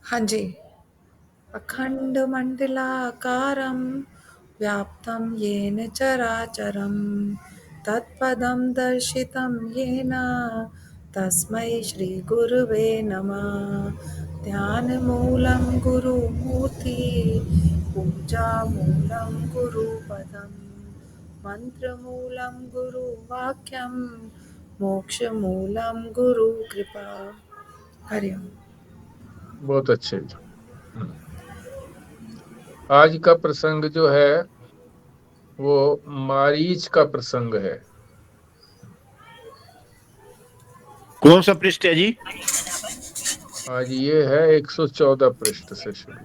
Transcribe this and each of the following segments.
हाँ जी। अखण्डमण्डलाकारं व्याप्तं येन चराचरं तत्पदं दर्शितं येन तस्मै श्रीगुरुवे नमः। ध्यानमूलं गुरुमूर्ति पूजामूलं गुरुपदं मन्त्रमूलं गुरुवाक्यं मोक्षमूलं गुरुकृपा। हरि ओम। बहुत अच्छे। आज का प्रसंग जो है वो मारीच का प्रसंग है। कौन सा पृष्ठ है जी? आज ये है 114 पृष्ठ से शुरू है।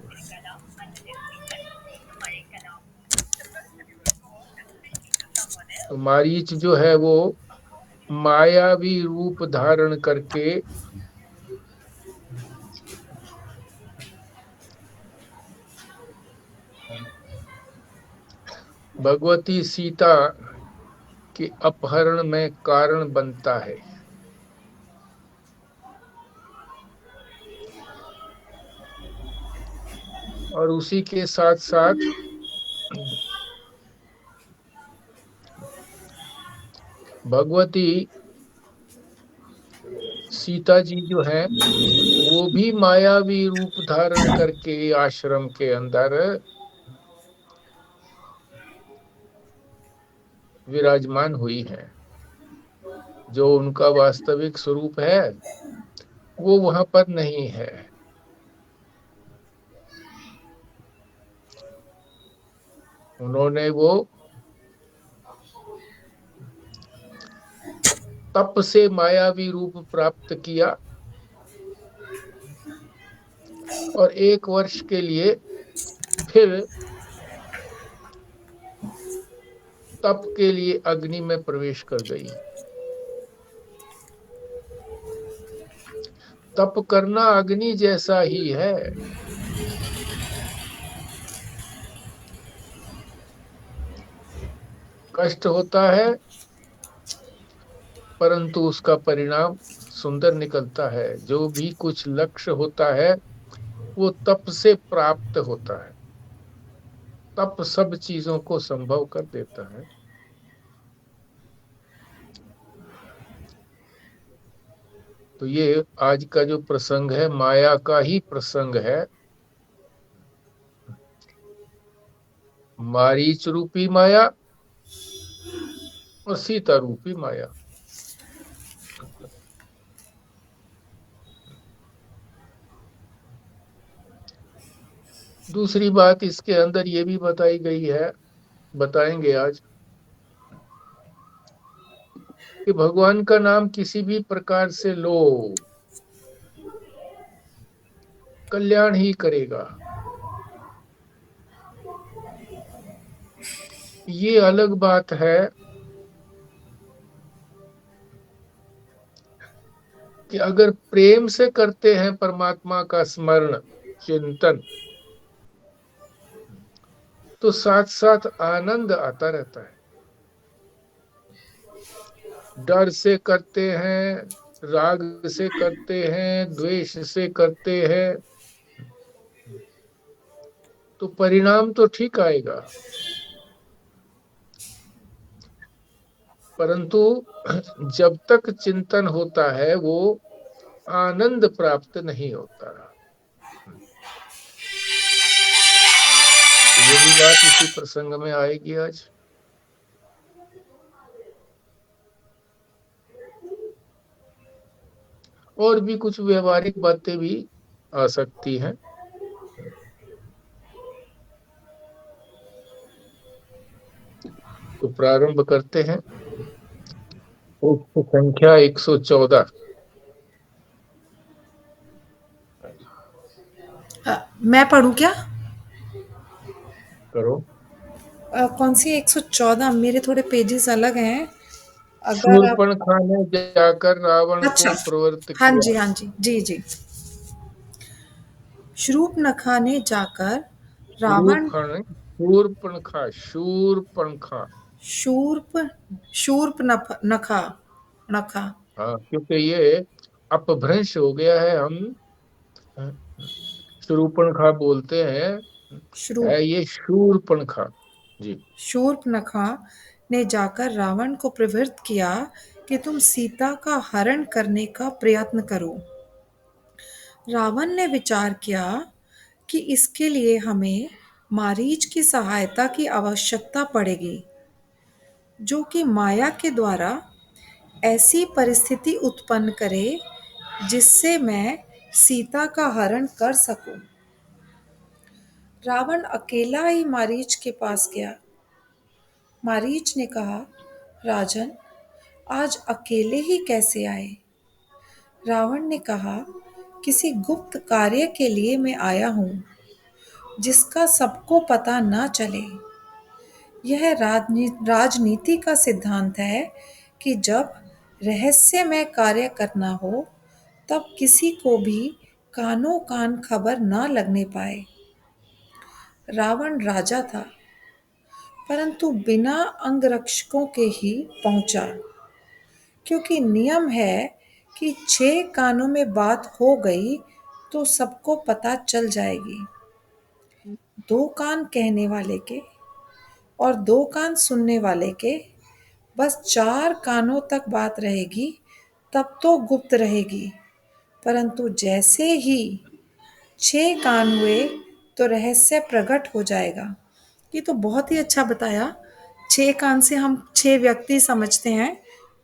तो मारीच जो है वो मायावी रूप धारण करके भगवती सीता के अपहरण में कारण बनता है। और उसी के साथ साथ भगवती सीता जी जो है वो भी मायावी रूप धारण करके आश्रम के अंदर विराजमान हुई है। जो उनका वास्तविक स्वरूप है वो वहां पर नहीं है। उन्होंने वो तप से मायावी रूप प्राप्त किया और 1 वर्ष के लिए फिर तप के लिए अग्नि में प्रवेश कर गई। तप करना अग्नि जैसा ही है। कष्ट होता है परंतु उसका परिणाम सुंदर निकलता है। जो भी कुछ लक्ष्य होता है वो तप से प्राप्त होता है। तप सब चीजों को संभव कर देता है। तो ये आज का जो प्रसंग है माया का ही प्रसंग है। मारीच रूपी माया और सीता रूपी माया। दूसरी बात इसके अंदर ये भी बताई गई है, बताएंगे आज, कि भगवान का नाम किसी भी प्रकार से लो कल्याण ही करेगा। ये अलग बात है कि अगर प्रेम से करते हैं परमात्मा का स्मरण चिंतन तो साथ साथ आनंद आता रहता है। डर से करते हैं, राग से करते हैं, द्वेष से करते हैं तो परिणाम तो ठीक आएगा परंतु जब तक चिंतन होता है वो आनंद प्राप्त नहीं होता। ये भी बात इसी प्रसंग में आएगी आज। और भी कुछ व्यवहारिक बातें भी आ सकती हैं। तो प्रारंभ करते हैं। संख्या 114। मैं पढ़ूं क्या? करो। कौन सी 114? मेरे थोड़े पेजेस अलग हैं। अगर आप शूर्पणखा ने जाकर रावण अच्छा, को प्रवृत्त हाँ किया। जी, हाँ जी, जी जी। शूर्पणखा ने जाकर रावण शूर्पणखा शूर्पणखा। शूर्प शूर्प नखा नखा। हाँ क्योंकि ये अपभ्रंश हो गया है। हम शूर्पणखा बोलते हैं, श्रू है ये शूर्पणखा। जी। शूर्पणखा ने जाकर रावण को प्रवृत्त किया कि तुम सीता का हरण करने का प्रयत्न करो। रावण ने विचार किया कि इसके लिए हमें मारीच की सहायता की आवश्यकता पड़ेगी, जो कि माया के द्वारा ऐसी परिस्थिति उत्पन्न करे जिससे मैं सीता का हरण कर सकूं। रावण अकेला ही मारीच के पास गया। मारीच ने कहा, राजन, आज अकेले ही कैसे आए? रावण ने कहा, किसी गुप्त कार्य के लिए मैं आया हूं, जिसका सबको पता ना चले। यह राजनीति का सिद्धांत है कि जब रहस्यमय कार्य करना हो, तब किसी को भी कानों कान खबर ना लगने पाए। रावण राजा था, परंतु बिना अंगरक्षकों के ही पहुंचा, क्योंकि नियम है कि 6 कानों में बात हो गई तो सबको पता चल जाएगी। 2 कान कहने वाले के और 2 कान सुनने वाले के, बस 4 कानों तक बात रहेगी, तब तो गुप्त रहेगी। परंतु जैसे ही 6 कान हुए तो रहस्य प्रकट हो जाएगा। ये तो बहुत ही अच्छा बताया। 6 कान से हम 6 व्यक्ति समझते हैं,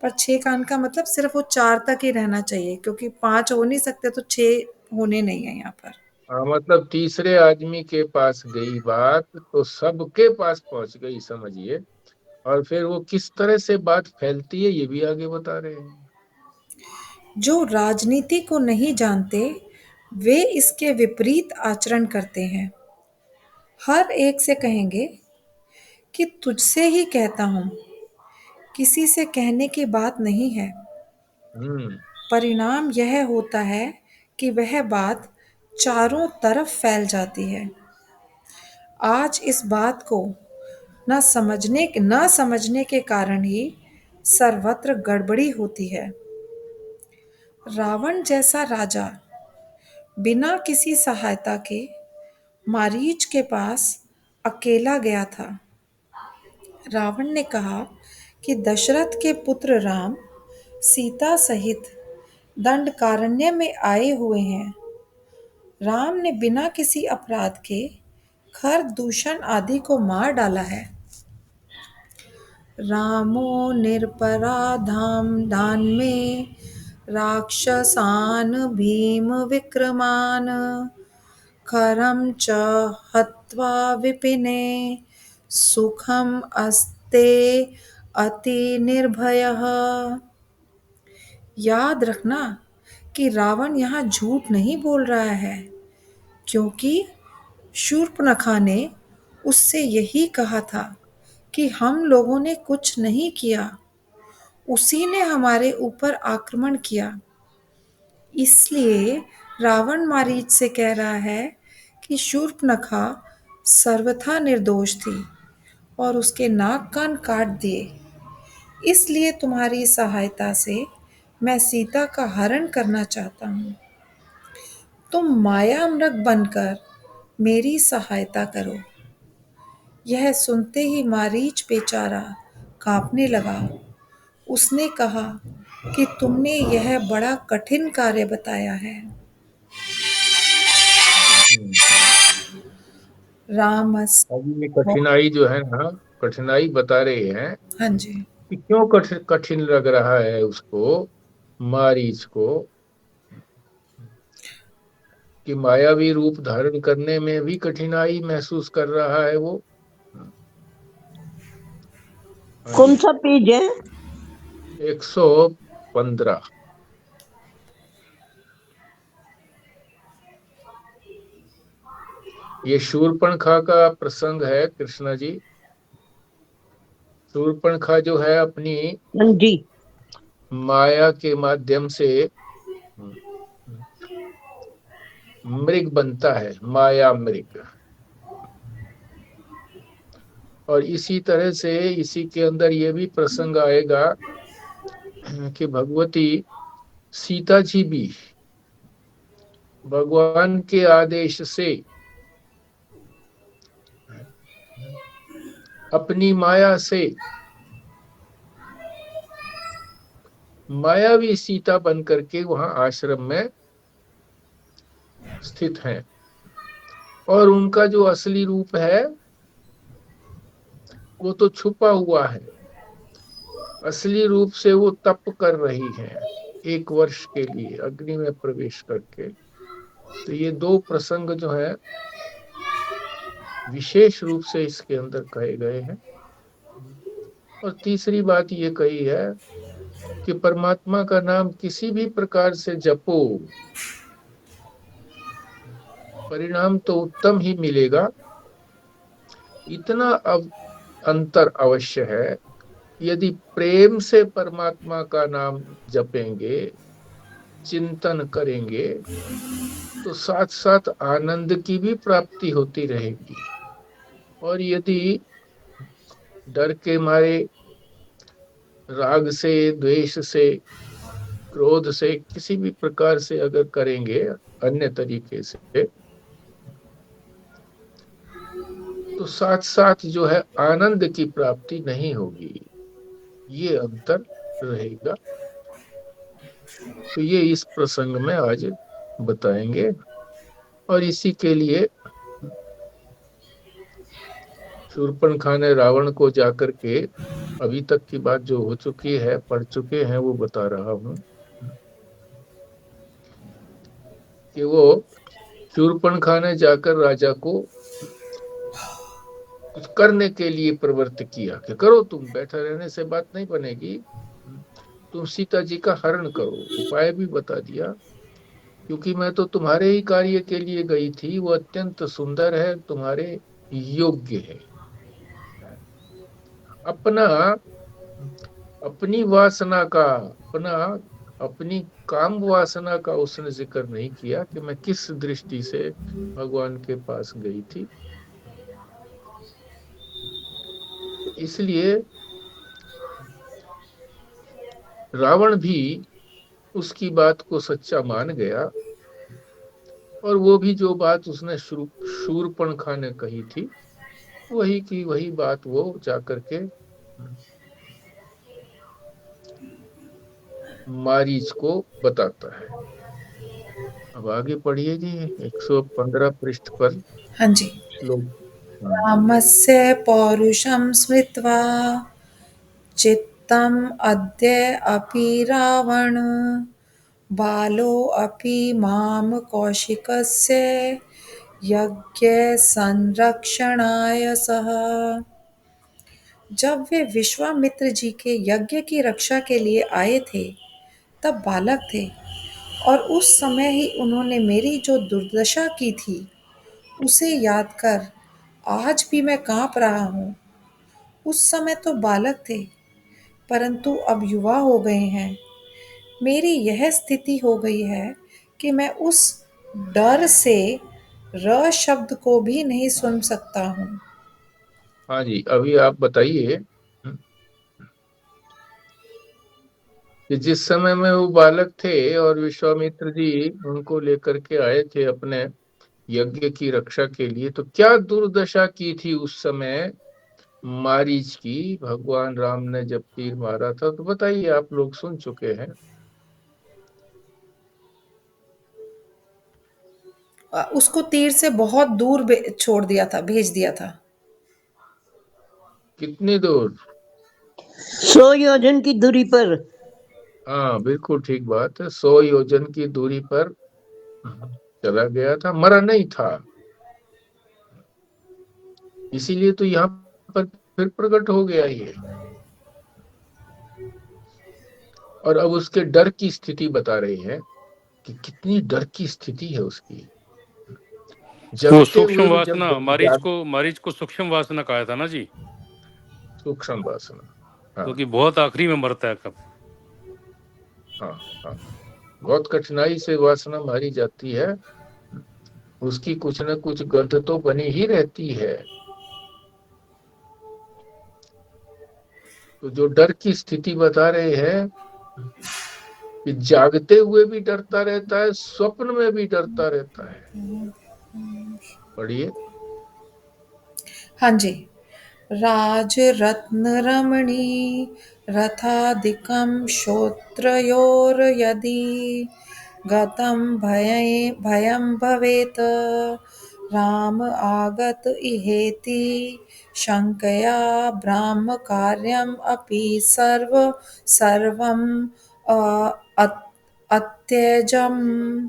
पर 6 कान का मतलब सिर्फ वो 4 तक ही रहना चाहिए, क्योंकि 5 हो नहीं सकते तो 6 होने नहीं है यहाँ पर। हाँ, मतलब तीसरे आदमी के पास गई बात तो सबके पास पहुंच गई, समझिए। और फिर वो किस तरह से बात फैलती है ये भी आगे बता रहे हैं। जो राजनीति को नहीं जानते वे इसके विपरीत आचरण करते हैं। हर एक से कहेंगे कि तुझसे ही कहता हूँ, किसी से कहने की बात नहीं है। हम्म। परिणाम यह होता है कि वह बात चारों तरफ फैल जाती है। आज इस बात को न समझने के कारण ही सर्वत्र गड़बड़ी होती है। रावण जैसा राजा बिना किसी सहायता के मारीच के पास अकेला गया था। रावण ने कहा कि दशरथ के पुत्र राम सीता सहित दंडकारण्य में आए हुए हैं। राम ने बिना किसी अपराध के खर दूषण आदि को मार डाला है। रामो निरपराधाम दान में राक्षसान भीम विक्रमान खरं च हत्वा विपिने सुखम अस्ते अति निर्भयः। याद रखना कि रावण यहाँ झूठ नहीं बोल रहा है, क्योंकि शूर्पणखा ने उससे यही कहा था कि हम लोगों ने कुछ नहीं किया, उसी ने हमारे ऊपर आक्रमण किया। इसलिए रावण मारीच से कह रहा है कि शूर्पणखा सर्वथा निर्दोष थी और उसके नाक कान काट दिए। इसलिए तुम्हारी सहायता से मैं सीता का हरण करना चाहता हूँ। तुम माया मृग बनकर मेरी सहायता करो। यह सुनते ही मारीच बेचारा कांपने लगा। उसने कहा कि तुमने यह बड़ा कठिन कार्य बताया है। हम्म। रामस अब ये कठिनाई जो है ना, कठिनाई बता रहे हैं हाँ जी। कि क्यों कठिन कठिन लग रहा है उसको, मारीच को, कि मायावी रूप धारण करने में भी कठिनाई महसूस कर रहा है वो। हाँ कौन जी। सा पेज है? 115। ये शूर्पणखा का प्रसंग है कृष्णा जी। शूर्पणखा जो है अपनी हाँ जी। माया के माध्यम से मृग बनता है, माया मृग। और इसी तरह से इसी के अंदर ये भी प्रसंग आएगा कि भगवती सीता जी भी भगवान के आदेश से अपनी माया से मायावी सीता बन करके वहां आश्रम में स्थित हैं। और उनका जो असली रूप है वो तो छुपा हुआ है। असली रूप से वो तप कर रही हैं 1 वर्ष के लिए अग्नि में प्रवेश करके। तो ये 2 प्रसंग जो है विशेष रूप से इसके अंदर कहे गए हैं। और तीसरी बात ये कही है कि परमात्मा का नाम किसी भी प्रकार से जपो, परिणाम तो उत्तम ही मिलेगा। इतना अब अंतर अवश्य है, यदि प्रेम से परमात्मा का नाम जपेंगे, चिंतन करेंगे, तो साथ साथ आनंद की भी प्राप्ति होती रहेगी। और यदि डर के मारे, राग से, द्वेष से, क्रोध से, किसी भी प्रकार से अगर करेंगे अन्य तरीके से, तो साथ साथ जो है आनंद की प्राप्ति नहीं होगी। ये अंतर रहेगा। तो ये इस प्रसंग में आज बताएंगे। और इसी के लिए शूर्पणखा ने रावण को जाकर के अभी तक की बात जो हो चुकी है, पढ़ चुके हैं, वो बता रहा हूं कि वो शूर्पणखा ने जाकर राजा को कुछ करने के लिए प्रवृत्त किया कि करो, तुम बैठा रहने से बात नहीं बनेगी, तुम सीता जी का हरण करो। उपाय भी बता दिया, क्योंकि मैं तो तुम्हारे ही कार्य के लिए गई थी, वो अत्यंत सुंदर है, तुम्हारे योग्य है। अपना अपनी वासना का, अपनी काम वासना का उसने जिक्र नहीं किया कि मैं किस दृष्टि से भगवान के पास गई थी। इसलिए रावण भी उसकी बात को सच्चा मान गया। और वो भी जो बात उसने शूर्पणखा ने कही थी, वही की वही बात वो जाकर के मारीच को बताता है। अब आगे पढ़िए जी, 115 पृष्ठ पर हाँ जी। श्लोक। रामस्य पौरुषं स्मृत्वा चित्तम् अद्य अपि रावण बालोऽपि मां कौशिकस्य यज्ञ संरक्षणाय सह। जब वे विश्वामित्र जी के यज्ञ की रक्षा के लिए आए थे तब बालक थे, और उस समय ही उन्होंने मेरी जो दुर्दशा की थी उसे याद कर आज भी मैं कांप रहा हूँ। उस समय तो बालक थे, परंतु अब युवा हो गए हैं। मेरी यह स्थिति हो गई है कि मैं उस डर से र शब्द को भी नहीं सुन सकता हूँ। हाँ जी, अभी आप बताइए कि जिस समय में वो बालक थे और विश्वामित्र जी उनको लेकर के आए थे अपने यज्ञ की रक्षा के लिए, तो क्या दुर्दशा की थी उस समय मारीच की, भगवान राम ने जब तीर मारा था? तो बताइए, आप लोग सुन चुके हैं। उसको तीर से बहुत दूर छोड़ दिया था, भेज दिया था। कितनी दूर? 100 योजन की दूरी पर। हाँ, बिल्कुल ठीक बात है। 100 योजन की दूरी पर चला गया था, मरा नहीं था। इसीलिए तो यहाँ पर फिर प्रकट हो गया ये। और अब उसके डर की स्थिति बता रहे हैं कि कितनी डर की स्थिति है उसकी। वो जगते सूक्ष्म हुए भी वासना, मारीच को सूक्ष्म वासना कहा था ना जी, सूक्ष्म वासना। हाँ क्योंकि बहुत आखिरी में मरता है कब। हाँ हाँ, बहुत कठिनाई से वासना मारी जाती है, उसकी कुछ न कुछ गंध तो बनी ही रहती है। तो जो डर की स्थिति बता रहे हैं कि जागते हुए भी डरता रहता है, स्वप्न में भी डरता रहता है। पढ़िए। हाँ जी। राज रत्न रमणी रथाधिकं श्रोत्रयोर यदि गतं भयं भवेत् राम आगत इहेति शङ्कया ब्राह्म कार्यम् अपि सर्वं अत्यजम्।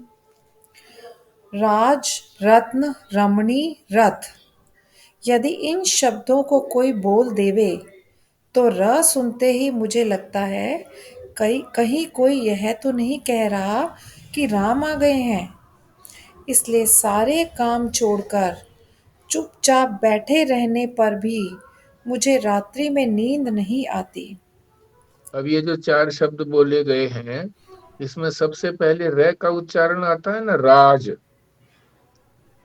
राज रत्न रमणी रथ, यदि इन शब्दों को कोई बोल देवे तो र सुनते ही मुझे लगता है कहीं कहीं कोई यह तो नहीं कह रहा कि राम आ गए हैं। इसलिए सारे काम छोड़कर चुपचाप बैठे रहने पर भी मुझे रात्रि में नींद नहीं आती। अब ये जो 4 शब्द बोले गए हैं, इसमें सबसे पहले रे का उच्चारण आता है ना, राज।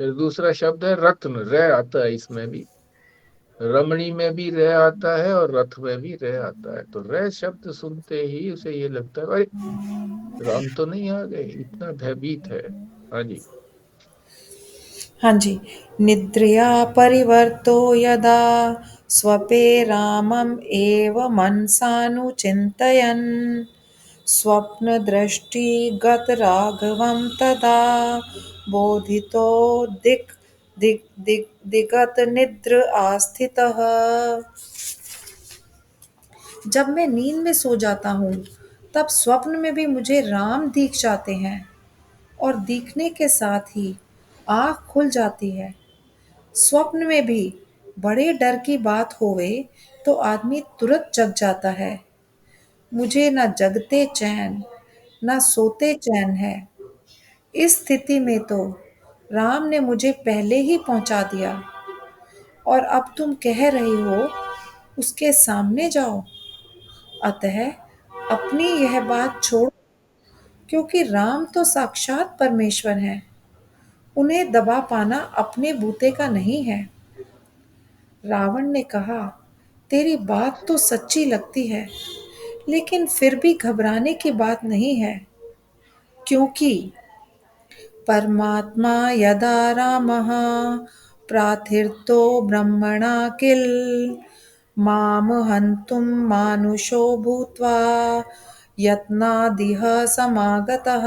फिर दूसरा शब्द है रत्न, रे आता है इसमें भी। रमणी में भी रे आता है और रथ में भी रे आता है। तो रे शब्द सुनते ही उसे ये लगता है अरे राम तो नहीं आ गए, इतना भयभीत है। हाँ जी। हाँ जी। निद्रया परिवर्तो यदा स्वपे रामम् एव मनसानुचिन्तयन् स्वप्नदृष्टिगतराघवं तदा बोधितो दिगतनिद्र आस्थितः। जब मैं नींद में सो जाता हूँ तब स्वप्न में भी मुझे राम दिख जाते हैं और दिखने के साथ ही आँख खुल जाती है। स्वप्न में भी बड़े डर की बात होवे तो आदमी तुरंत जग जाता है। मुझे न जगते चैन न सोते चैन है। इस स्थिति में तो राम ने मुझे पहले ही पहुंचा दिया और अब तुम कह रही हो उसके सामने जाओ। अतः अपनी यह बात छोड़, क्योंकि राम तो साक्षात परमेश्वर हैं। उन्हें दबा पाना अपने बूते का नहीं है। रावण ने कहा, तेरी बात तो सच्ची लगती है, लेकिन फिर भी घबराने की बात नहीं है, क्योंकि परमात्मा यदा रामः प्रार्थितो ब्रह्मणा किल माम हन्तुं मानुषो भूत्वा यत्नादिह समागतः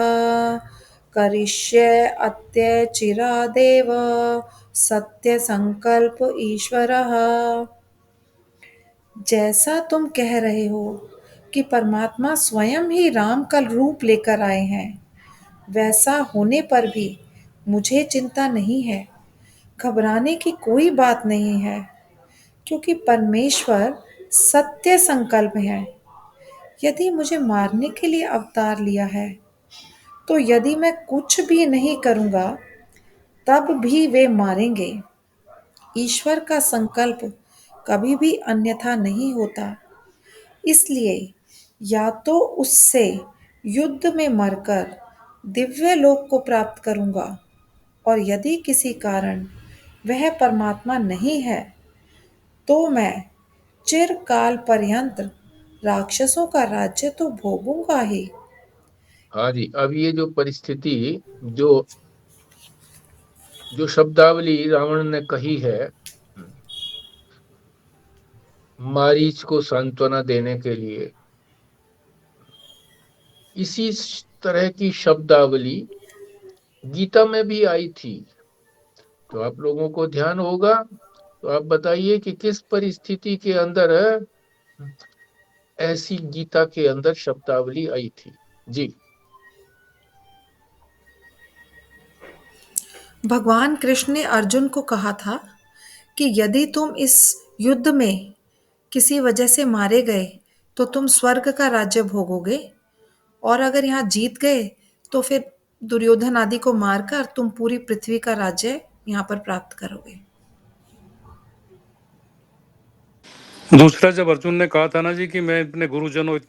करिष्ये अत्यचिरादेव सत्य संकल्प ईश्वरः। जैसा तुम कह रहे हो कि परमात्मा स्वयं ही राम का रूप लेकर आए हैं, वैसा होने पर भी मुझे चिंता नहीं है। घबराने की कोई बात नहीं है, क्योंकि परमेश्वर सत्य संकल्प है। यदि मुझे मारने के लिए अवतार लिया है, तो यदि मैं कुछ भी नहीं करूँगा तब भी वे मारेंगे। ईश्वर का संकल्प कभी भी अन्यथा नहीं होता। इसलिए या तो उससे युद्ध में मरकर दिव्य लोक को प्राप्त करूँगा, और यदि किसी कारण वह परमात्मा नहीं है तो मैं चिरकाल पर्यंत राक्षसों का राज्य तो भोगूंगा ही। हाँ जी। अब ये जो परिस्थिति, जो जो शब्दावली रावण ने कही है मारीच को सांत्वना देने के लिए, इसी तरह की शब्दावली गीता में भी आई थी। तो आप लोगों को ध्यान होगा, तो आप बताइए कि किस परिस्थिति के अंदर ऐसी गीता के अंदर शब्दावली आई थी। जी। भगवान कृष्ण ने अर्जुन को कहा था कि यदि तुम इस युद्ध में किसी वजह से मारे गए तो तुम स्वर्ग का राज्य भोगोगे, और अगर यहाँ जीत गए तो फिर दुर्योधन आदि को मारकर तुम पूरी पृथ्वी का राज्य यहाँ पर प्राप्त करोगे। दूसरा, जब अर्जुन ने कहा था ना जी कि मैं अपने गुरुजनों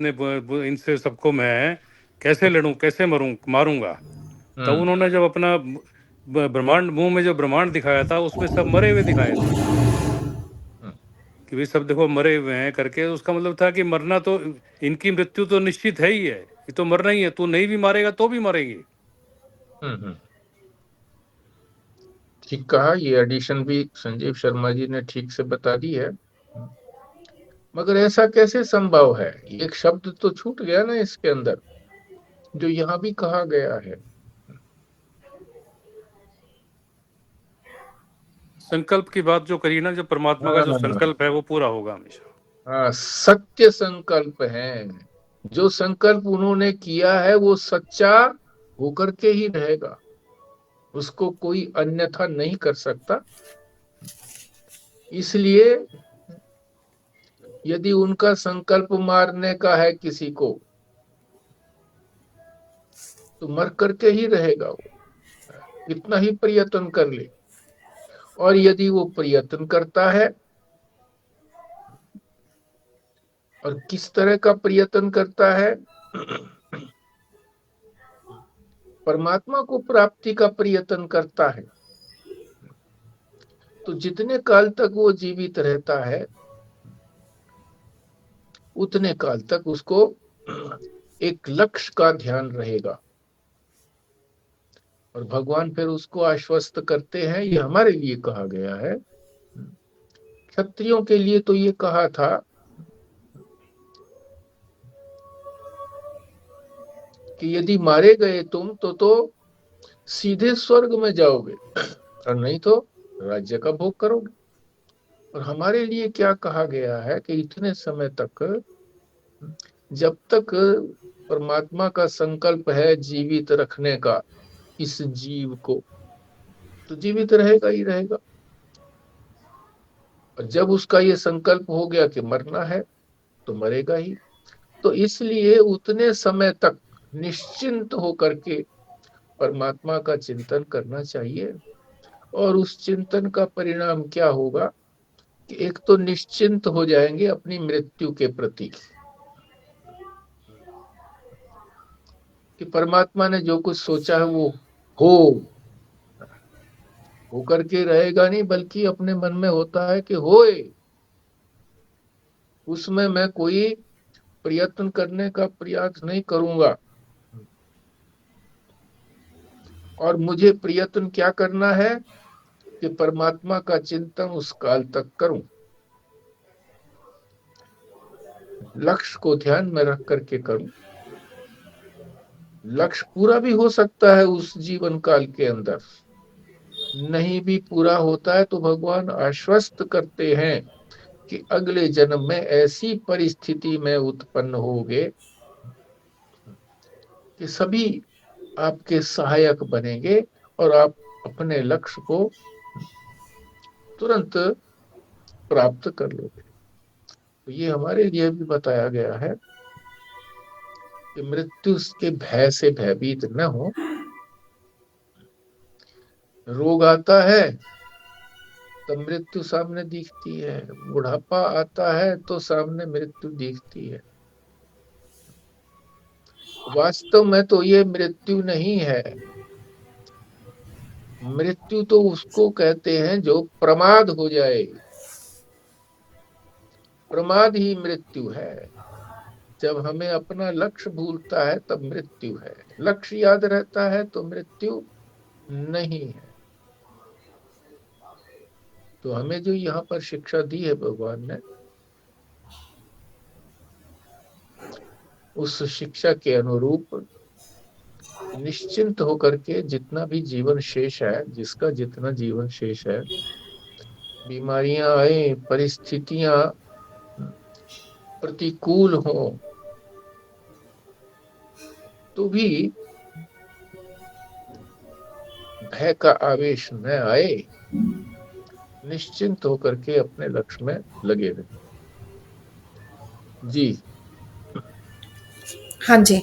इनसे सबको मैं कैसे लड़ूं, कैसे मारूंगा, तब उन्होंने जब अपना ब्रह्मांड मुंह में जो ब्रह्मांड दिखाया था उसमें सब मरे हुए दिखाए थे कि वे सब देखो मरे हुए हैं करके। उसका मतलब था कि मरना तो, इनकी मृत्यु तो निश्चित है ही है, ये तो मरना ही है, तू नहीं भी मारेगा तो भी मरेगी। ठीक कहा, ये एडिशन भी संजीव शर्मा जी ने ठीक से बता दी है। मगर ऐसा कैसे संभव है? एक शब्द तो छूट गया ना इसके अंदर, जो यहाँ भी कहा गया है। संकल्प की बात जो करी ना, जो परमात्मा का जो संकल्प है वो पूरा होगा हमेशा। हाँ, सत्य संकल्प है। जो संकल्प उन्होंने किया है वो सच्चा होकर के ही रहेगा, उसको कोई अन्यथा नहीं कर सकता। इसलिए यदि उनका संकल्प मारने का है किसी को, तो मर करके ही रहेगा वो, इतना ही प्रयत्न कर ले। और यदि वो प्रयत्न करता है, और किस तरह का प्रयत्न करता है, परमात्मा को प्राप्ति का प्रयत्न करता है, तो जितने काल तक वो जीवित रहता है उतने काल तक उसको एक लक्ष्य का ध्यान रहेगा। और भगवान फिर उसको आश्वस्त करते हैं, ये हमारे लिए कहा गया है। क्षत्रियों के लिए तो ये कहा था कि यदि मारे गए तुम तो सीधे स्वर्ग में जाओगे, और नहीं तो राज्य का भोग करोगे। और हमारे लिए क्या कहा गया है कि इतने समय तक, जब तक परमात्मा का संकल्प है जीवित रखने का इस जीव को, तो जीवित रहेगा ही रहेगा। और जब उसका ये संकल्प हो गया कि मरना है, तो मरेगा ही। तो इसलिए उतने समय तक निश्चिंत होकर के परमात्मा का चिंतन करना चाहिए। और उस चिंतन का परिणाम क्या होगा कि एक तो निश्चिंत हो जाएंगे अपनी मृत्यु के प्रति, कि परमात्मा ने जो कुछ सोचा है वो हो करके रहेगा नहीं, बल्कि अपने मन में होता है कि होए, उसमें मैं कोई प्रयत्न करने का प्रयास नहीं करूंगा। और मुझे प्रयत्न क्या करना है कि परमात्मा का चिंतन उस काल तक करूं, लक्ष्य को ध्यान में रख करके करूं। लक्ष्य पूरा भी हो सकता है उस जीवन काल के अंदर, नहीं भी पूरा होता है तो भगवान आश्वस्त करते हैं कि अगले जन्म में ऐसी परिस्थिति में उत्पन्न होगे कि सभी आपके सहायक बनेंगे और आप अपने लक्ष्य को तुरंत प्राप्त कर लोगे। तो ये हमारे लिए भी बताया गया है कि मृत्यु के भय से भयभीत न हो। रोग आता है तो मृत्यु सामने दिखती है, बुढ़ापा आता है तो सामने मृत्यु दिखती है। वास्तव में तो ये मृत्यु नहीं है। मृत्यु तो उसको कहते हैं जो प्रमाद हो जाए, प्रमाद ही मृत्यु है। जब हमें अपना लक्ष्य भूलता है तब मृत्यु है, लक्ष्य याद रहता है तो मृत्यु नहीं है। तो हमें जो यहाँ पर शिक्षा दी है भगवान ने, उस शिक्षा के अनुरूप निश्चिंत होकर के जितना भी जीवन शेष है, जिसका जितना जीवन शेष है, बीमारियां आए, परिस्थितियां प्रतिकूल हो, तो भी भय का आवेश न आए, निश्चिंत होकर के अपने लक्ष्य में लगे रहे। जी हाँ जी,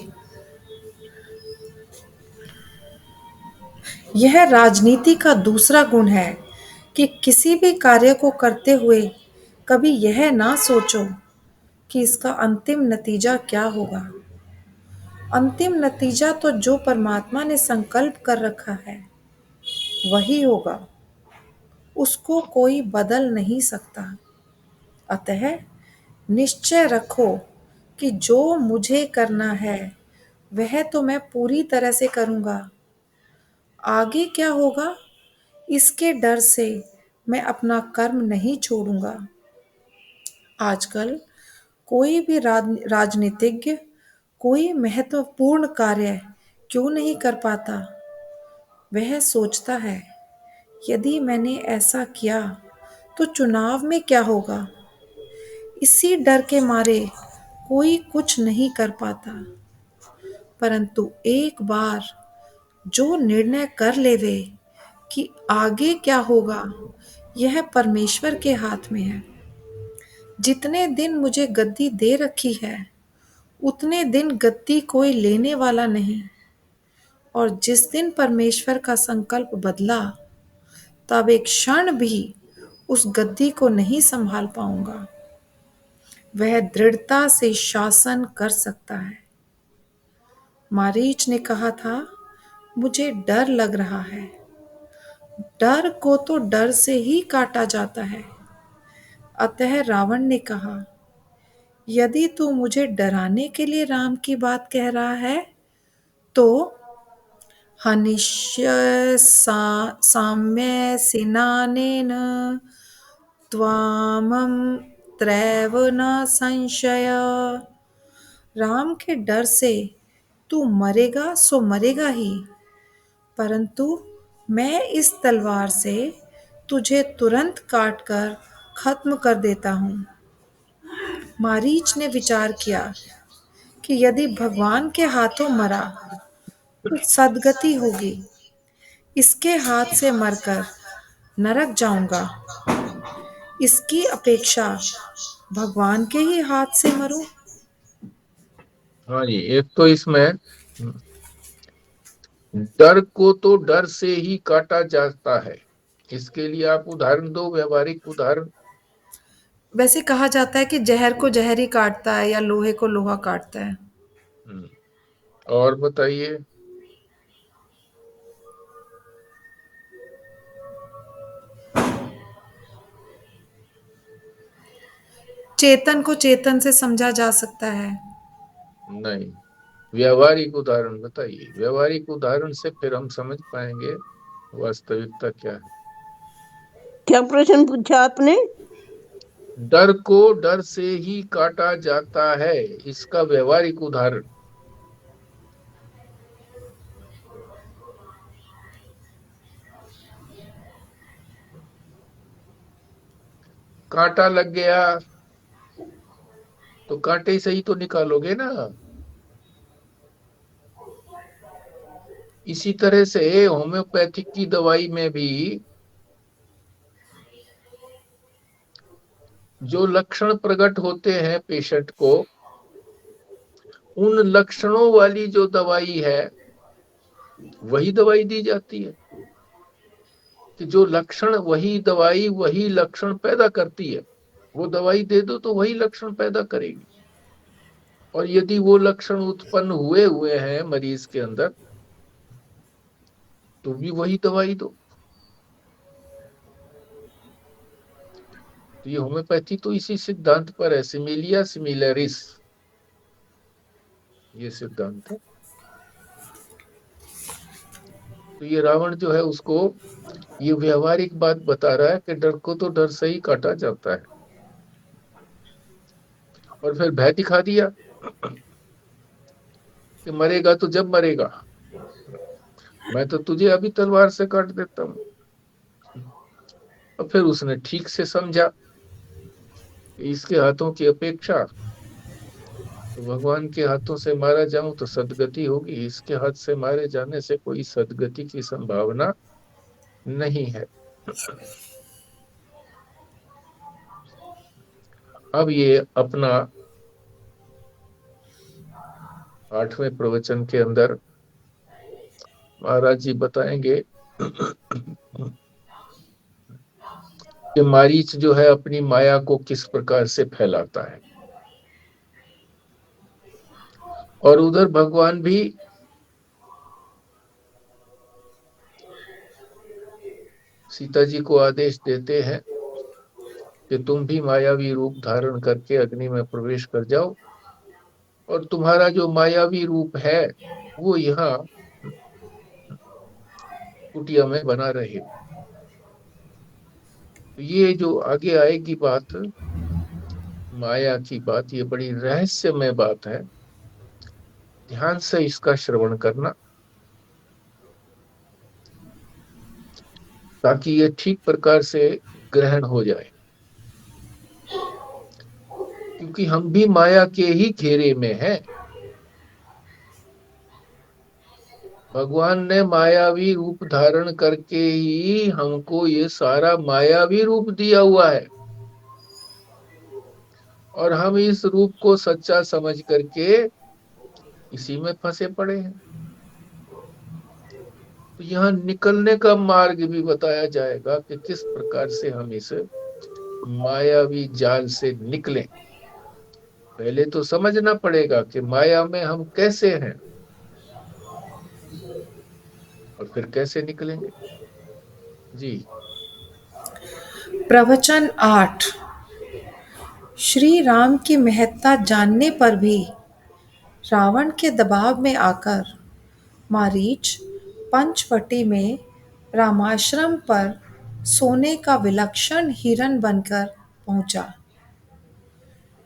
यह राजनीति का दूसरा गुण है कि किसी भी कार्य को करते हुए कभी यह ना सोचो कि इसका अंतिम नतीजा क्या होगा। अंतिम नतीजा तो जो परमात्मा ने संकल्प कर रखा है वही होगा, उसको कोई बदल नहीं सकता। अतः निश्चय रखो कि जो मुझे करना है वह तो मैं पूरी तरह से करूँगा। आगे क्या होगा, इसके डर से मैं अपना कर्म नहीं छोड़ूंगा। आजकल कोई भी राजनीतिज्ञ कोई महत्वपूर्ण कार्य क्यों नहीं कर पाता? वह सोचता है, यदि मैंने ऐसा किया तो चुनाव में क्या होगा? इसी डर के मारे कोई कुछ नहीं कर पाता। परंतु एक बार जो निर्णय कर लेवे कि आगे क्या होगा, यह परमेश्वर के हाथ में है। जितने दिन मुझे गद्दी दे रखी है, उतने दिन गद्दी कोई लेने वाला नहीं। और जिस दिन परमेश्वर का संकल्प बदला, तब एक क्षण भी उस गद्दी को नहीं संभाल पाऊंगा। वह दृढ़ता से शासन कर सकता है। मारीच ने कहा था, मुझे डर लग रहा है। डर को तो डर से ही काटा जाता है। अतः रावण ने कहा, यदि तू मुझे डराने के लिए राम की बात कह रहा है, तो हनिष्य साम्य सेनानेन त्वामं त्रैव न संशय। राम के डर से तू मरेगा सो मरेगा ही, परंतु मैं इस तलवार से तुझे तुरंत काटकर खत्म कर देता हूँ। मारीच ने विचार किया कि यदि भगवान के हाथों मरा तो सदगति होगी। इसके हाथ से मरकर नरक जाऊंगा, इसकी अपेक्षा भगवान के ही हाथ से मरूं। हाँ जी, एक तो इसमें डर को तो डर से ही काटा जाता है। इसके लिए आप उदाहरण दो, व्यवहारिक उदाहरण। वैसे कहा जाता है कि जहर को जहर ही काटता है या लोहे को लोहा काटता है। और बताइए। चेतन को चेतन से समझा जा सकता है। नहीं, व्यवहारिक उदाहरण बताइए। व्यवहारिक उदाहरण से फिर हम समझ पाएंगे वास्तविकता क्या है। क्या प्रश्न पूछा आपने? डर को डर से ही काटा जाता है, इसका व्यवहारिक उदाहरण। कांटा लग गया तो कांटे से ही तो निकालोगे ना। इसी तरह से होम्योपैथिक की दवाई में भी जो लक्षण प्रकट होते हैं पेशेंट को, उन लक्षणों वाली जो दवाई है वही दवाई दी जाती है। कि जो लक्षण, वही दवाई वही लक्षण पैदा करती है। वो दवाई दे दो तो वही लक्षण पैदा करेगी। और यदि वो लक्षण उत्पन्न हुए हुए हैं मरीज के अंदर, तो भी वही दवाई दो। तो ये होम्योपैथी तो इसी सिद्धांत पर है, सिमिलिया सिमिलरिस, ये सिद्धांत है। तो ये रावण जो है उसको ये व्यवहारिक बात बता रहा है कि डर को तो डर से ही काटा जाता है। और फिर भय दिखा दिया कि मरेगा तो जब मरेगा, मैं तो तुझे अभी तलवार से काट देता हूं। और फिर उसने ठीक से समझा कि इसके हाथों की अपेक्षा तो भगवान के हाथों से मारा जाऊं तो सदगति होगी, इसके हाथ से मारे जाने से कोई सदगति की संभावना नहीं है। अब ये अपना 8वें प्रवचन के अंदर महाराज जी बताएंगे कि मारीच जो है अपनी माया को किस प्रकार से फैलाता है। और उधर भगवान भी सीता जी को आदेश देते हैं कि तुम भी मायावी रूप धारण करके अग्नि में प्रवेश कर जाओ और तुम्हारा जो मायावी रूप है वो यहाँ कुटिया में बना रहे। तो ये जो आगे आएगी बात, माया की बात, ये बड़ी रहस्यमय बात है। ध्यान से इसका श्रवण करना, ताकि ये ठीक प्रकार से ग्रहण हो जाए। क्योंकि हम भी माया के ही घेरे में हैं। भगवान ने मायावी रूप धारण करके ही हमको ये सारा मायावी रूप दिया हुआ है, और हम इस रूप को सच्चा समझ करके इसी में फंसे पड़े हैं। तो यहाँ निकलने का मार्ग भी बताया जाएगा कि किस प्रकार से हम इस मायावी जाल से निकलें। पहले तो समझना पड़ेगा कि माया में हम कैसे हैं, और फिर कैसे निकलेंगे। जी। प्रवचन 8। श्री राम की महत्ता जानने पर भी रावण के दबाव में आकर मारीच पंचवटी में रामाश्रम पर सोने का विलक्षण हिरण बनकर पहुंचा।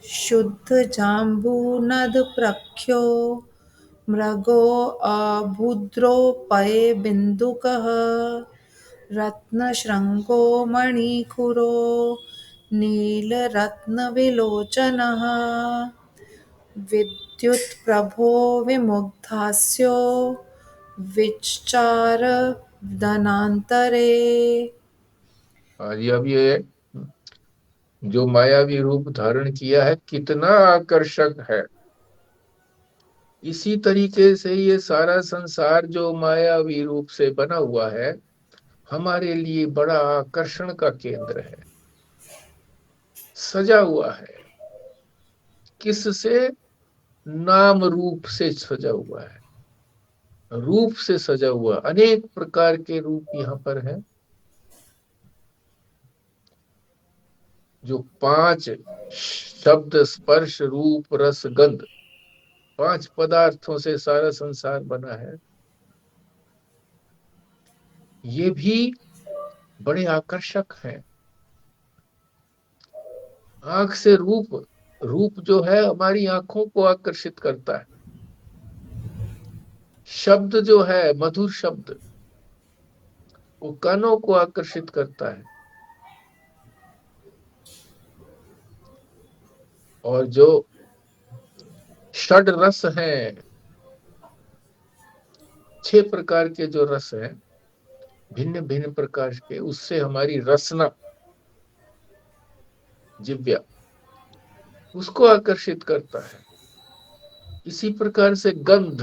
शुद्ध जाम्बूनद प्रख्यो मृगो अभुद्रोपये बिन्दुकः रत्नशृङ्गो मणिखुरो नीलरत्नविलोचनः विद्युत्प्रभो विमुग्धास्यो विचचार दनान्तरे। अब ये जो मायावी रूप धारण किया है कितना आकर्षक है। इसी तरीके से ये सारा संसार जो मायावी रूप से बना हुआ है, हमारे लिए बड़ा आकर्षण का केंद्र है, सजा हुआ है। किससे? नाम रूप से सजा हुआ है, रूप से सजा हुआ। अनेक प्रकार के रूप यहाँ पर हैं। जो 5 शब्द स्पर्श रूप रस गंध, 5 पदार्थों से सारा संसार बना है, ये भी बड़े आकर्षक हैं। आंख से रूप, रूप जो है हमारी आंखों को आकर्षित करता है। शब्द जो है, मधुर शब्द, वो कानों को आकर्षित करता है। और जो षड रस हैं, 6 प्रकार के जो रस हैं, भिन्न भिन्न प्रकार के, उससे हमारी रसना, जिव्या, उसको आकर्षित करता है। इसी प्रकार से गंध,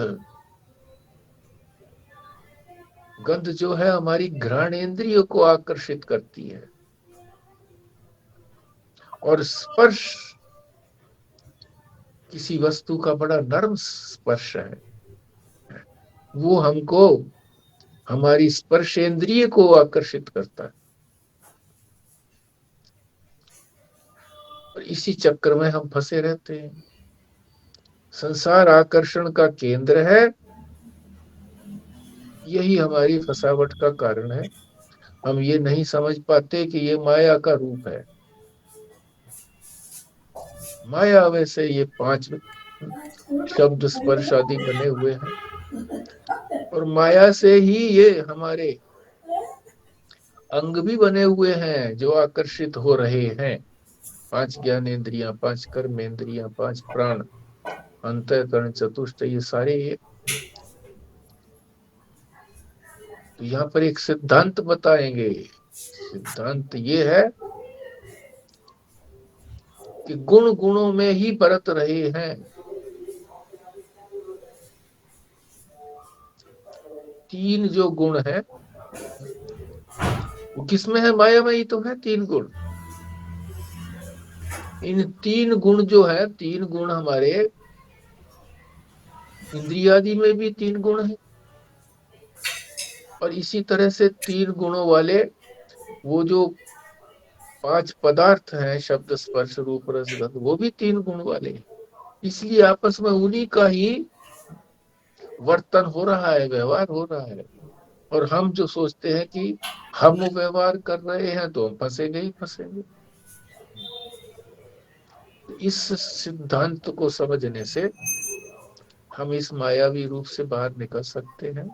गंध जो है हमारी घ्राणेंद्रियों को आकर्षित करती है। और स्पर्श, किसी वस्तु का बड़ा नर्म स्पर्श है, वो हमको, हमारी स्पर्शेंद्रिय को आकर्षित करता है। और इसी चक्कर में हम फंसे रहते हैं। संसार आकर्षण का केंद्र है, यही हमारी फसावट का कारण है। हम ये नहीं समझ पाते कि ये माया का रूप है। माया वैसे ये 5 शब्द स्पर्श आदि बने हुए हैं, और माया से ही ये हमारे अंग भी बने हुए हैं जो आकर्षित हो रहे हैं। 5 ज्ञानेंद्रियां, 5 कर्मेंद्रियां, 5 प्राण, अंतःकरण, चतुष्ट, ये सारे ये। तो यहाँ पर एक सिद्धांत बताएंगे। सिद्धांत ये है कि गुण गुणों में ही बरत रहे हैं। 3 जो गुण है वो किसमें है? माया में ही तो है 3 गुण। इन 3 गुण जो है, 3 गुण हमारे इंद्रियादि में भी 3 गुण है, और इसी तरह से 3 गुणों वाले वो जो 5 पदार्थ हैं, शब्द स्पर्श रूप रस गंध, वो भी 3 गुण वाले हैं। इसलिए आपस में उन्हीं का ही वर्तन हो रहा है, व्यवहार हो रहा है। और हम जो सोचते हैं कि हम व्यवहार कर रहे हैं तो हम फंसेंगे ही फंसेंगे। इस सिद्धांत को समझने से हम इस मायावी रूप से बाहर निकल सकते हैं।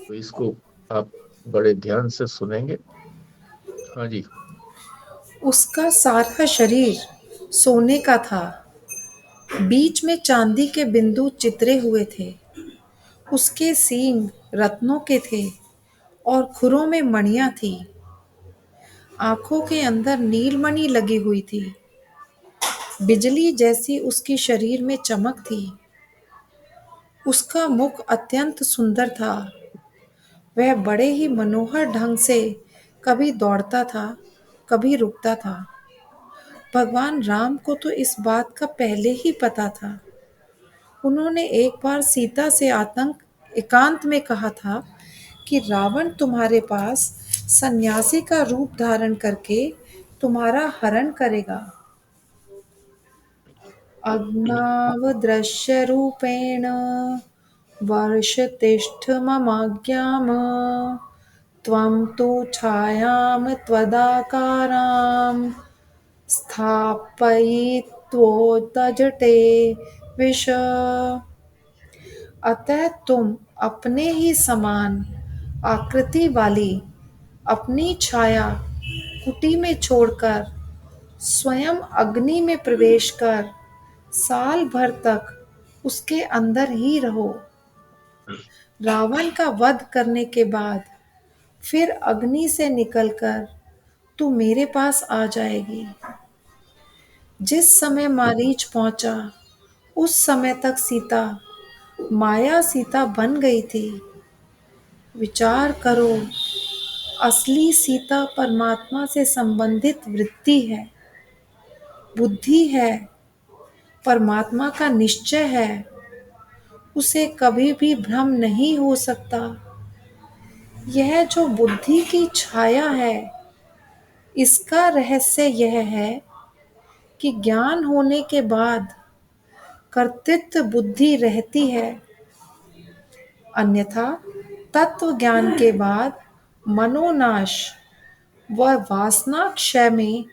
तो इसको आप बड़े ध्यान से सुनेंगे। हाँ जी। उसका सारा शरीर सोने का था, बीच में चांदी के बिंदु चितरे हुए थे। उसके सींग रत्नों के थे और खुरों में मणियां थी। आंखों के अंदर नीलमणि लगी हुई थी। बिजली जैसी उसकी शरीर में चमक थी। उसका मुख अत्यंत सुंदर था। वह बड़े ही मनोहर ढंग से कभी दौड़ता था, कभी रुकता था। भगवान राम को तो इस बात का पहले ही पता था। उन्होंने एक बार सीता से एकांत में कहा था कि रावण तुम्हारे पास सन्यासी का रूप धारण करके तुम्हारा हरण करेगा। अग्नावदृश्य रूपेण वर्षतिष्ठ ममाज्ञाम् त्वं तु छायां त्वदाकारां स्थापयित्वोत्तजटे विश। अतः तुम अपने ही समान आकृति वाली अपनी छाया कुटी में छोड़कर स्वयं अग्नि में प्रवेश कर साल भर तक उसके अंदर ही रहो। रावण का वध करने के बाद फिर अग्नि से निकलकर तू मेरे पास आ जाएगी। जिस समय मारीच पहुंचा उस समय तक सीता माया सीता बन गई थी। विचार करो, असली सीता परमात्मा से संबंधित वृत्ति है, बुद्धि है, परमात्मा का निश्चय है। उसे कभी भी भ्रम नहीं हो सकता। यह जो बुद्धि की छाया है, इसका रहस्य यह है कि ज्ञान होने के बाद कर्तृत्व बुद्धि रहती है, अन्यथा तत्व ज्ञान के बाद मनोनाश व वासना क्षय में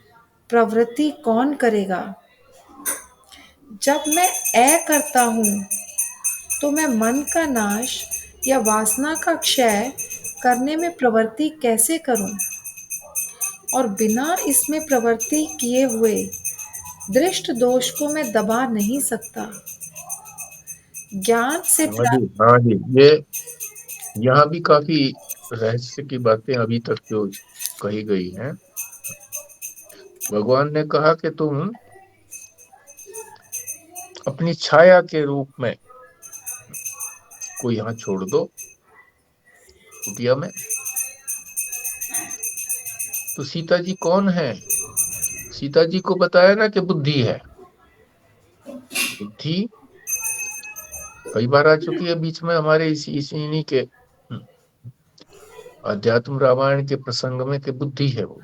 प्रवृत्ति कौन करेगा। जब मैं करता हूँ तो मैं मन का नाश या वासना का क्षय करने में प्रवृत्ति कैसे करूं? और बिना इसमें प्रवृत्ति किए हुए दृष्ट दोष को मैं दबा नहीं सकता। ज्ञान से हाँ जी, हाँ जी। ये यहाँ भी काफी रहस्य की बातें अभी तक जो कही गई हैं। भगवान ने कहा कि तुम अपनी छाया के रूप में को यहाँ छोड़ दो कुटिया में। तो सीता जी कौन है? सीता जी को बताया ना कि बुद्धि है। बुद्धि कई बार आ चुकी है बीच में हमारे इन्हीं के अध्यात्म रामायण के प्रसंग में कि बुद्धि है वो।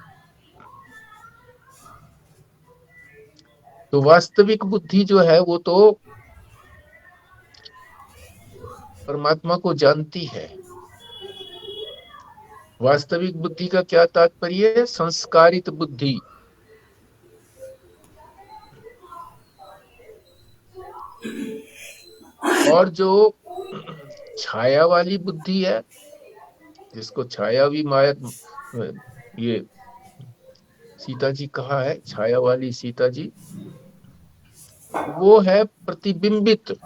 तो वास्तविक बुद्धि जो है वो तो परमात्मा को जानती है। वास्तविक बुद्धि का क्या तात्पर्य है? संस्कारित बुद्धि। और जो छाया वाली बुद्धि है, जिसको छायावी माया ये सीता जी कहा है, छाया वाली सीता जी, वो है प्रतिबिंबित।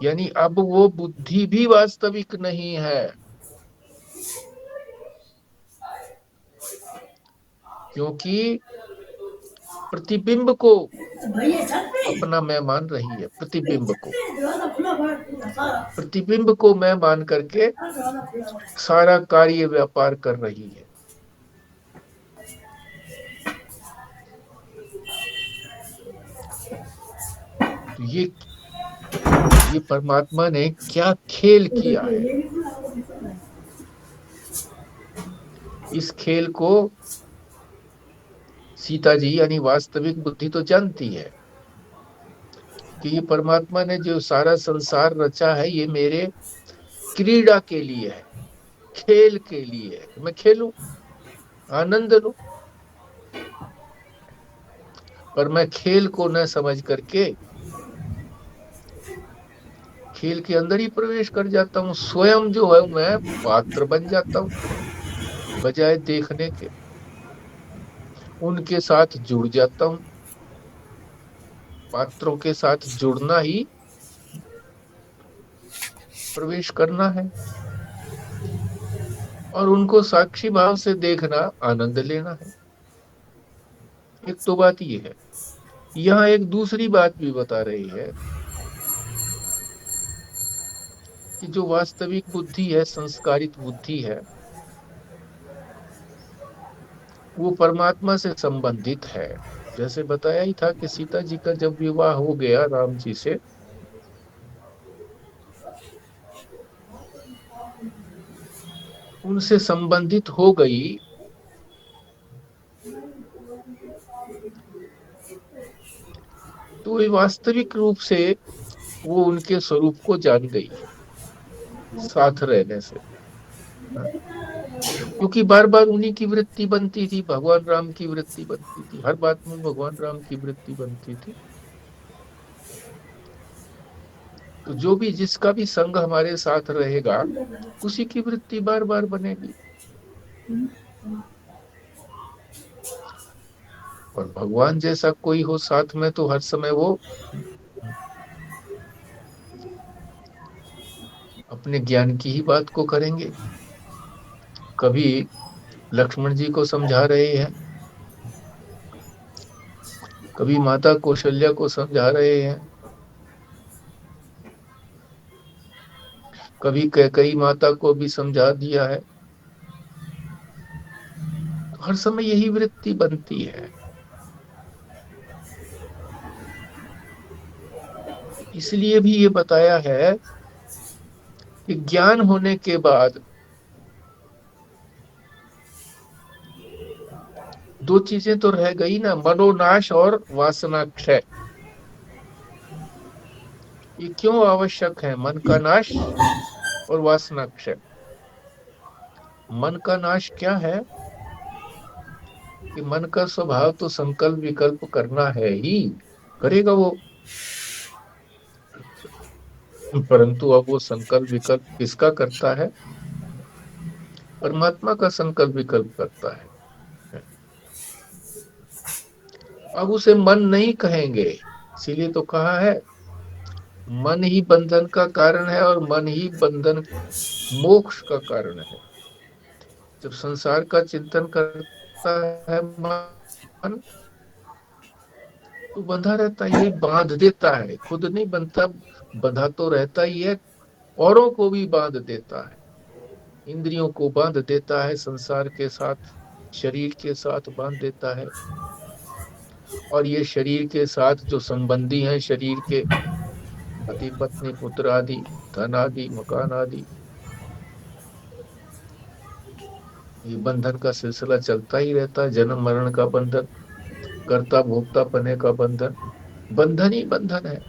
यानी अब वो बुद्धि भी वास्तविक नहीं है, क्योंकि प्रतिबिंब को अपना मैं मान रही है। प्रतिबिंब को मैं मान करके सारा कार्य व्यापार कर रही है। तो ये परमात्मा ने क्या खेल किया है। इस खेल को सीता जी यानी वास्तविक बुद्धि तो जानती है कि ये परमात्मा ने जो सारा संसार रचा है ये मेरे क्रीड़ा के लिए है, खेल के लिए है, मैं खेलूं, आनंद लूं। पर मैं खेल को न समझ करके खेल के अंदर ही प्रवेश कर जाता हूं, स्वयं जो है मैं पात्र बन जाता हूं, बजाय देखने के उनके साथ जुड़ जाता हूं। पात्रों के साथ जुड़ना ही प्रवेश करना है और उनको साक्षी भाव से देखना, आनंद लेना है। एक तो बात ये है। यहाँ एक दूसरी बात भी बता रही है कि जो वास्तविक बुद्धि है, संस्कारित बुद्धि है, वो परमात्मा से संबंधित है। जैसे बताया ही था कि सीता जी का जब विवाह हो गया राम जी से, उनसे संबंधित हो गई, तो वे वास्तविक रूप से वो उनके स्वरूप को जान गई साथ रहने से। क्योंकि बार बार उन्हीं की वृत्ति बनती थी, भगवान राम की वृत्ति बनती थी, हर बात में भगवान राम की वृत्ति बनती थी। तो जो भी जिसका भी संग हमारे साथ रहेगा उसी की वृत्ति बार बार बनेगी। और भगवान जैसा कोई हो साथ में तो हर समय वो अपने ज्ञान की ही बात को करेंगे। कभी लक्ष्मण जी को समझा रहे हैं, कभी माता कौशल्या को समझा रहे हैं, कभी कैकेयी माता को भी समझा दिया है। तो हर समय यही वृत्ति बनती है। इसलिए भी ये बताया है कि ज्ञान होने के बाद दो चीजें तो रह गई ना, मनोनाश और वासना क्षय। ये क्यों आवश्यक है? मन का नाश और वासना क्षय। मन का नाश क्या है कि मन का स्वभाव तो संकल्प विकल्प करना है ही, करेगा वो, परंतु अब वो संकल्प विकल्प किसका करता है? परमात्मा का संकल्प विकल्प करता है। अब उसे मन नहीं कहेंगे, इसीलिए तो कहा है मन ही बंधन का कारण है और मन ही बंधन मोक्ष का कारण है। जब संसार का चिंतन करता है मन, तो बंधा रहता है, ये बांध देता है, खुद नहीं बनता, बंधा तो रहता ही है, औरों को भी बांध देता है, इंद्रियों को बांध देता है, संसार के साथ, शरीर के साथ बांध देता है। और ये शरीर के साथ जो संबंधी हैं, शरीर के पति पत्नी पुत्र आदि, धन आदि, मकान आदि, ये बंधन का सिलसिला चलता ही रहता है। जन्म मरण का बंधन, कर्ता भोक्ता पने का बंधन, बंधन ही बंधन है।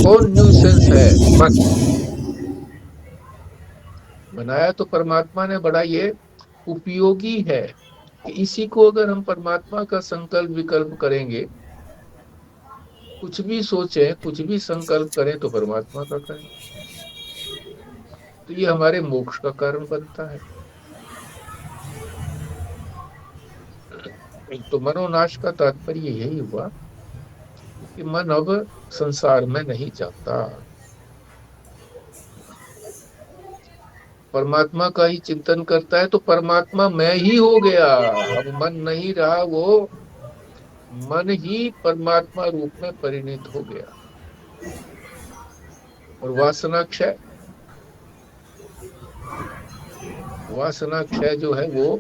कौन न्यूसेंस है? मन। बनाया तो परमात्मा ने बड़ा ये उपयोगी है कि इसी को अगर हम परमात्मा का संकल्प विकल्प करेंगे, कुछ भी सोचें, कुछ भी संकल्प करें तो परमात्मा का करें, तो ये हमारे मोक्ष का कारण बनता है। तो मनोनाश का तात्पर्य यही हुआ कि मन अब संसार में नहीं जाता, परमात्मा का ही चिंतन करता है। तो परमात्मा मैं ही हो गया, अब मन नहीं रहा, वो मन ही परमात्मा रूप में परिणित हो गया। और वासना क्षय, वासना क्षय जो है वो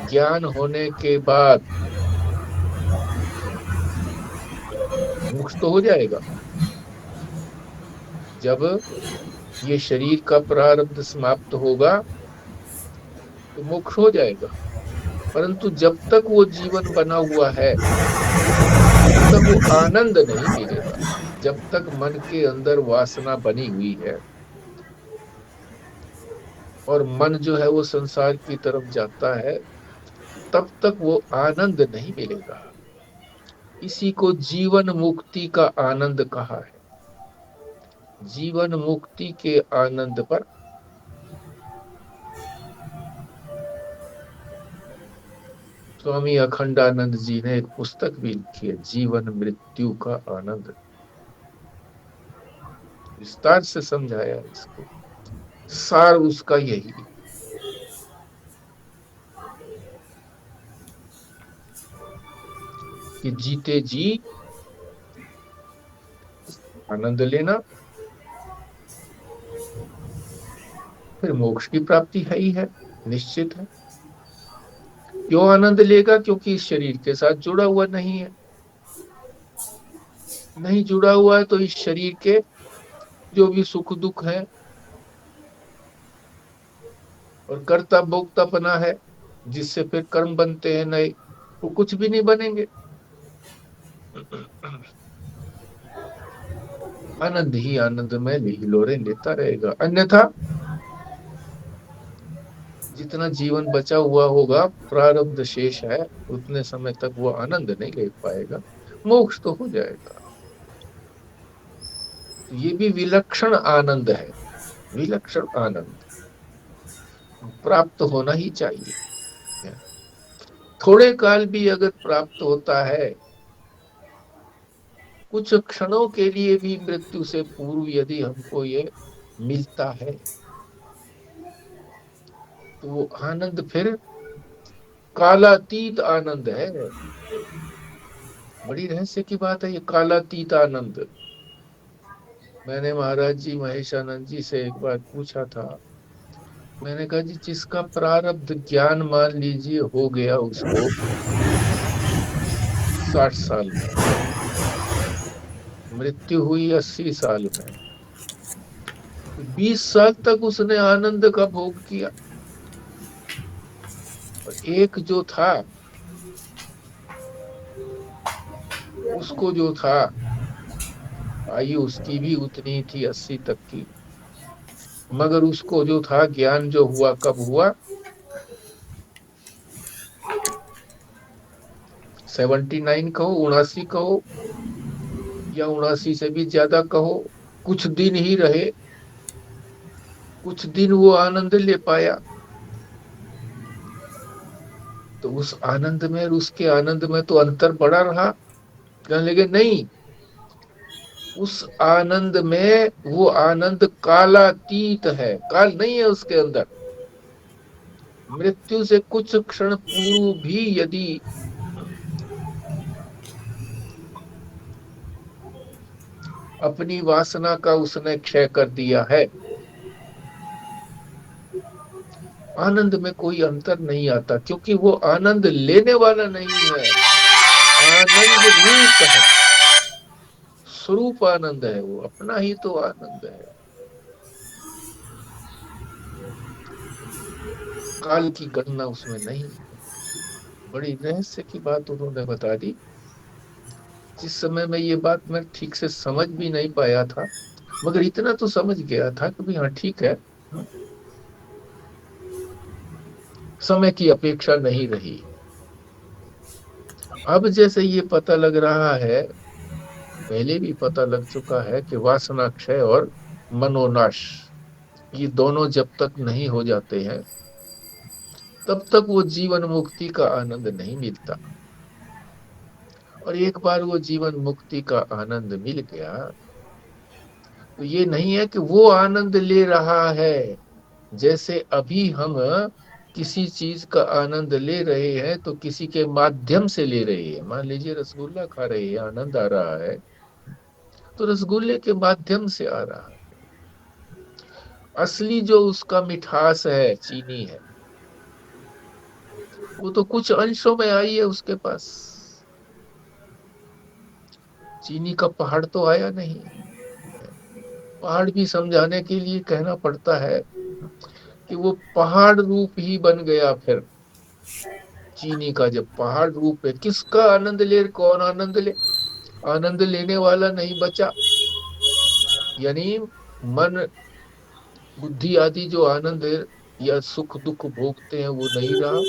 ज्ञान होने के बाद मुक्त तो हो जाएगा। जब ये शरीर का प्रारब्ध समाप्त होगा तो मोक्ष हो जाएगा। परंतु जब तक वो जीवन बना हुआ है तब तक वो आनंद नहीं मिलेगा। जब तक मन के अंदर वासना बनी हुई है और मन जो है वो संसार की तरफ जाता है, तब तक वो आनंद नहीं मिलेगा। इसी को जीवन मुक्ति का आनंद कहा है। जीवन मुक्ति के आनंद पर स्वामी अखंडानंद जी ने एक पुस्तक भी लिखी है, जीवन मृत्यु का आनंद। विस्तार से समझाया इसको, सार उसका यही है कि जीते जी आनंद लेना, फिर मोक्ष की प्राप्ति है ही है, निश्चित है। क्यों आनंद लेगा? क्योंकि इस शरीर के साथ जुड़ा हुआ नहीं है। नहीं जुड़ा हुआ है तो इस शरीर के जो भी सुख दुख है और कर्ता भोक्तापना है, जिससे फिर कर्म बनते हैं नए, वो कुछ भी नहीं बनेंगे। आनंद ही आनंद में हिलोरे लेता रहेगा। अन्यथा जितना जीवन बचा हुआ होगा, प्रारब्ध शेष है, उतने समय तक वो आनंद नहीं ले पाएगा। मोक्ष तो हो जाएगा। ये भी विलक्षण आनंद है, विलक्षण आनंद प्राप्त होना ही चाहिए। थोड़े काल भी अगर प्राप्त होता है, कुछ क्षणों के लिए भी मृत्यु से पूर्व यदि हमको ये मिलता है, तो वो आनंद फिर कालातीत आनंद है। बड़ी रहस्य की बात है ये कालातीत आनंद। मैंने महाराज जी महेशानंद जी से एक बार पूछा था, मैंने कहा जी जिसका प्रारब्ध ज्ञान मान लीजिए हो गया उसको 60 साल में, मृत्यु हुई 80 साल में, 20 साल तक उसने आनंद का भोग किया। और एक जो था, उसको जो था आयु उसकी भी उतनी थी 80 तक की, मगर उसको जो था ज्ञान जो हुआ कब हुआ? 79 कहो, 79 कहो, या 79 से भी ज्यादा कहो, कुछ दिन ही रहे, कुछ दिन वो आनंद ले पाया। तो उस आनंद में और उसके आनंद में तो अंतर बड़ा रहा। कहने लगे नहीं, उस आनंद में वो आनंद कालातीत है, काल नहीं है उसके अंदर। मृत्यु से कुछ क्षण पूर्व भी यदि अपनी वासना का उसने क्षय कर दिया है, आनंद में कोई अंतर नहीं आता, क्योंकि वो आनंद लेने वाला नहीं है, आनंद रूप है, स्वरूप आनंद है, वो अपना ही तो आनंद है। काल की गणना उसमें नहीं। बड़ी रहस्य की बात उन्होंने बता दी। जिस समय में ये बात मैं ठीक से समझ भी नहीं पाया था, मगर इतना तो समझ गया था कि भाई हाँ ठीक है, समय की अपेक्षा नहीं रही। अब जैसे ये पता लग रहा है, पहले भी पता लग चुका है कि वासना क्षय और मनोनाश, ये दोनों जब तक नहीं हो जाते हैं तब तक वो जीवन मुक्ति का आनंद नहीं मिलता। और एक बार वो जीवन मुक्ति का आनंद मिल गया तो ये नहीं है कि वो आनंद ले रहा है। जैसे अभी हम किसी चीज का आनंद ले रहे हैं तो किसी के माध्यम से ले रहे हैं। मान लीजिए रसगुल्ला खा रहे हैं, आनंद आ रहा है, तो रसगुल्ले के माध्यम से आ रहा है। असली जो उसका मिठास है, चीनी है, वो तो कुछ अंशों में आई है उसके पास, चीनी का पहाड़ तो आया नहीं। पहाड़ भी समझाने के लिए कहना पड़ता है कि वो पहाड़ रूप ही बन गया। फिर चीनी का जब पहाड़ रूप है, किसका आनंद ले, कौन आनंद ले? आनंद लेने वाला नहीं बचा। यानी मन बुद्धि आदि जो आनंद या सुख दुख भोगते हैं वो नहीं रहा।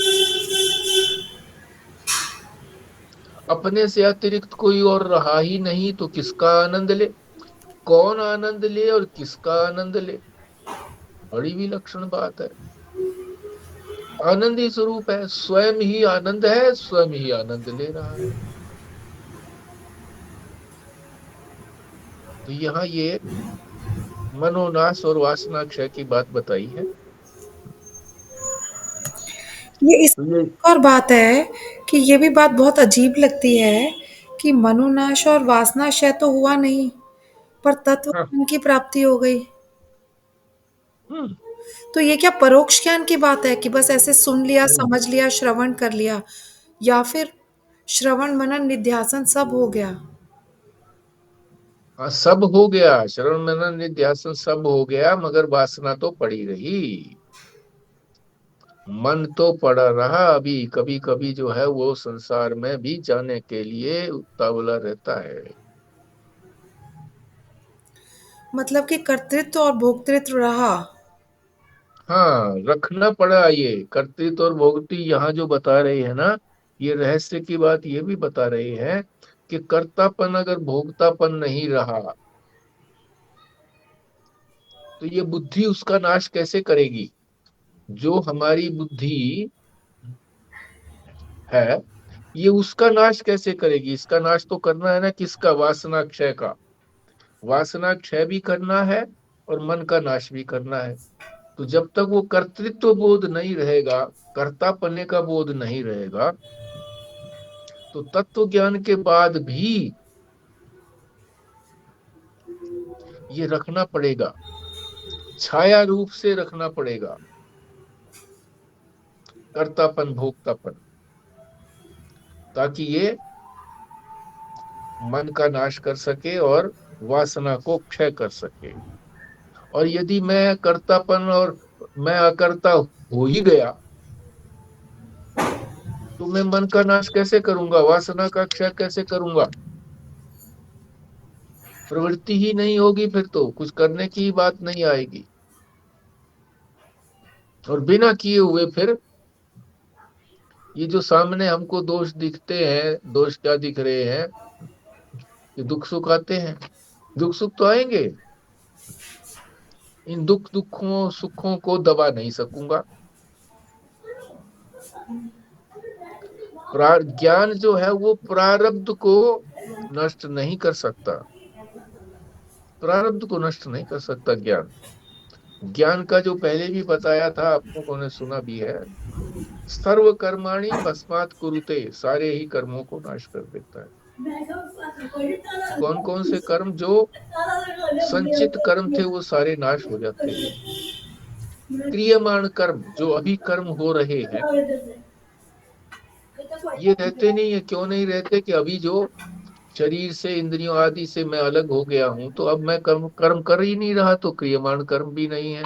अपने से अतिरिक्त कोई और रहा ही नहीं, तो किसका आनंद ले? कौन आनंद ले और किसका आनंद ले? बड़ी विलक्षण बात है। आनंद ही स्वरूप है, स्वयं ही आनंद है, स्वयं ही आनंद ले रहा है। तो यहाँ ये मनोनाश और वासना क्षय की बात बताई है। ये इस तो ये और बात है कि ये भी बात बहुत अजीब लगती है कि मनोनाश और वासनाक्षय तो हुआ नहीं, पर तत्व हाँ, ज्ञान की प्राप्ति हो गई। हम्म, तो ये क्या परोक्ष ज्ञान की बात है कि बस ऐसे सुन लिया, हम्म, समझ लिया, श्रवण कर लिया, या फिर श्रवण मनन निध्यासन सब हो गया? हाँ, सब हो गया, श्रवण मनन निध्यासन सब हो गया, मगर वासना तो पड़ी रही। मन तो पड़ा रहा, अभी कभी कभी जो है वो संसार में भी जाने के लिए उतावला रहता है। मतलब कि कर्तृत्व और भोक्तृत्व रहा। हाँ, रखना पड़ा। ये कर्तृत्व और भोक्ति यहाँ जो बता रहे हैं ना, ये रहस्य की बात ये भी बता रहे हैं कि कर्तापन अगर भोक्तापन नहीं रहा तो ये बुद्धि उसका नाश कैसे करेगी? जो हमारी बुद्धि है ये उसका नाश कैसे करेगी? इसका नाश तो करना है ना, किसका? वासना क्षय का। वासना क्षय भी करना है और मन का नाश भी करना है। तो जब तक वो कर्तृत्व बोध नहीं रहेगा, कर्तापने का बोध नहीं रहेगा, तो तत्व ज्ञान के बाद भी ये रखना पड़ेगा, छाया रूप से रखना पड़ेगा, कर्तापन भोक्तापन, ताकि ये मन का नाश कर सके और वासना को क्षय कर सके। और यदि मैं कर्तापन और मैं अकर्ता हो ही गया तो मैं मन का नाश कैसे करूंगा? वासना का क्षय कैसे करूंगा? प्रवृत्ति ही नहीं होगी, फिर तो कुछ करने की बात नहीं आएगी। और बिना किए हुए फिर ये जो सामने हमको दोष दिखते हैं, दोष क्या दिख रहे हैं? ये दुख सुख आते हैं, दुख सुख तो आएंगे। इन दुखों सुखों को दबा नहीं सकूंगा। ज्ञान जो है वो प्रारब्ध को नष्ट नहीं कर सकता, प्रारब्ध को नष्ट नहीं कर सकता ज्ञान। ज्ञान का जो पहले भी बताया था, आप लोगों ने सुना भी है, सर्व कर्माणि भस्मात् कुरुते, सारे ही कर्मों को नाश कर देता है। कौन कौन से कर्म? जो संचित कर्म थे वो सारे नाश हो जाते हैं। क्रियमाण कर्म, जो अभी कर्म हो रहे हैं, ये रहते नहीं है। क्यों नहीं रहते? कि अभी जो शरीर से, इंद्रियों आदि से मैं अलग हो गया हूं, तो अब मैं कर्म कर्म कर ही नहीं रहा, तो क्रियमाण कर्म भी नहीं है,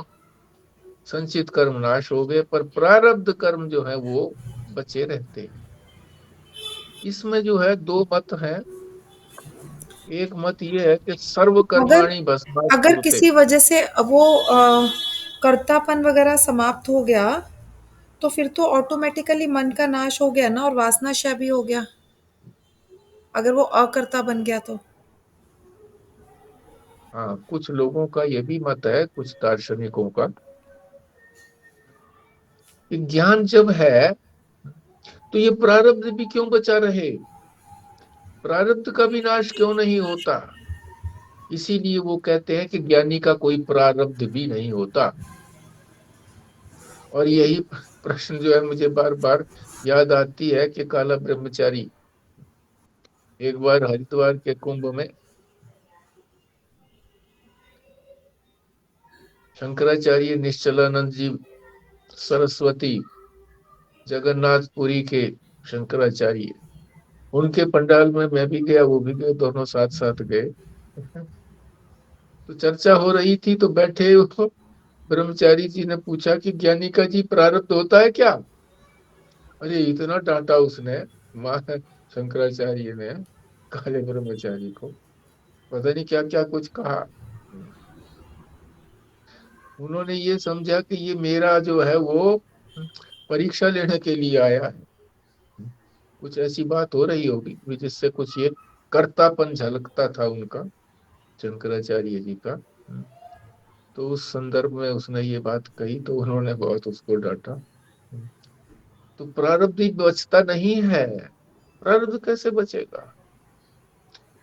संचित कर्म नाश हो गए, पर प्रारब्ध कर्म जो है वो बचे रहते हैं। इसमें जो है दो मत हैं। एक मत ये है कि सर्व अगर कर्माणि भस्मात् अगर कुरुते। किसी वजह से वो कर्तापन वगैरह समाप्त हो गया, तो फिर तो ऑटोमेटिकली मन का नाश हो गया ना, और वासनाक्षय भी हो गया, अगर वो अकर्ता बन गया तो। हाँ, कुछ लोगों का ये भी मत है, कुछ दार्शनिकों का, कि ज्ञान जब है तो ये प्रारब्ध भी क्यों बचा रहे, प्रारब्ध का भी नाश क्यों नहीं होता? इसीलिए वो कहते हैं कि ज्ञानी का कोई प्रारब्ध भी नहीं होता। और यही प्रश्न जो है मुझे बार बार याद आती है कि काला ब्रह्मचारी एक बार हरिद्वार के कुंभ में शंकराचार्य निश्चलानंद जी सरस्वती जगन्नाथपुरी के शंकराचार्य, उनके पंडाल में मैं भी गया, वो भी गए, दोनों साथ साथ गए। तो चर्चा हो रही थी, तो बैठे ब्रह्मचारी जी ने पूछा कि ज्ञानी का जी प्रारब्ध होता है क्या? अरे इतना डांटा उसने, मां शंकराचार्य ने काले ब्रह्मचारी को, पता नहीं क्या क्या कुछ कहा। उन्होंने ये समझा कि ये मेरा जो है वो परीक्षा लेने के लिए आया है। कुछ ऐसी बात हो रही होगी जिससे कुछ ये कर्तापन झलकता था उनका, शंकराचार्य जी का। तो उस संदर्भ में उसने ये बात कही तो उन्होंने बहुत उसको डांटा। तो प्रारब्ध ही बचता नहीं है। प्रारब्ध कैसे बचेगा?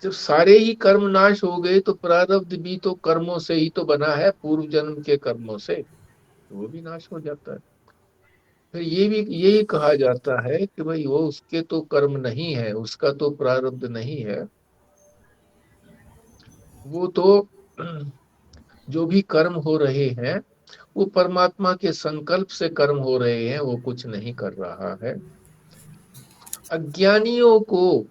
जब सारे ही कर्म नाश हो गए तो प्रारब्ध भी तो कर्मों से ही तो बना है, पूर्व जन्म के कर्मों से, तो वो भी नाश हो जाता है। फिर ये भी यही कहा जाता है कि भाई वो उसके तो कर्म नहीं है, उसका तो प्रारब्ध नहीं है, वो तो जो भी कर्म हो रहे हैं वो परमात्मा के संकल्प से कर्म हो रहे हैं, वो कुछ नहीं कर रहा है। अज्ञानियों को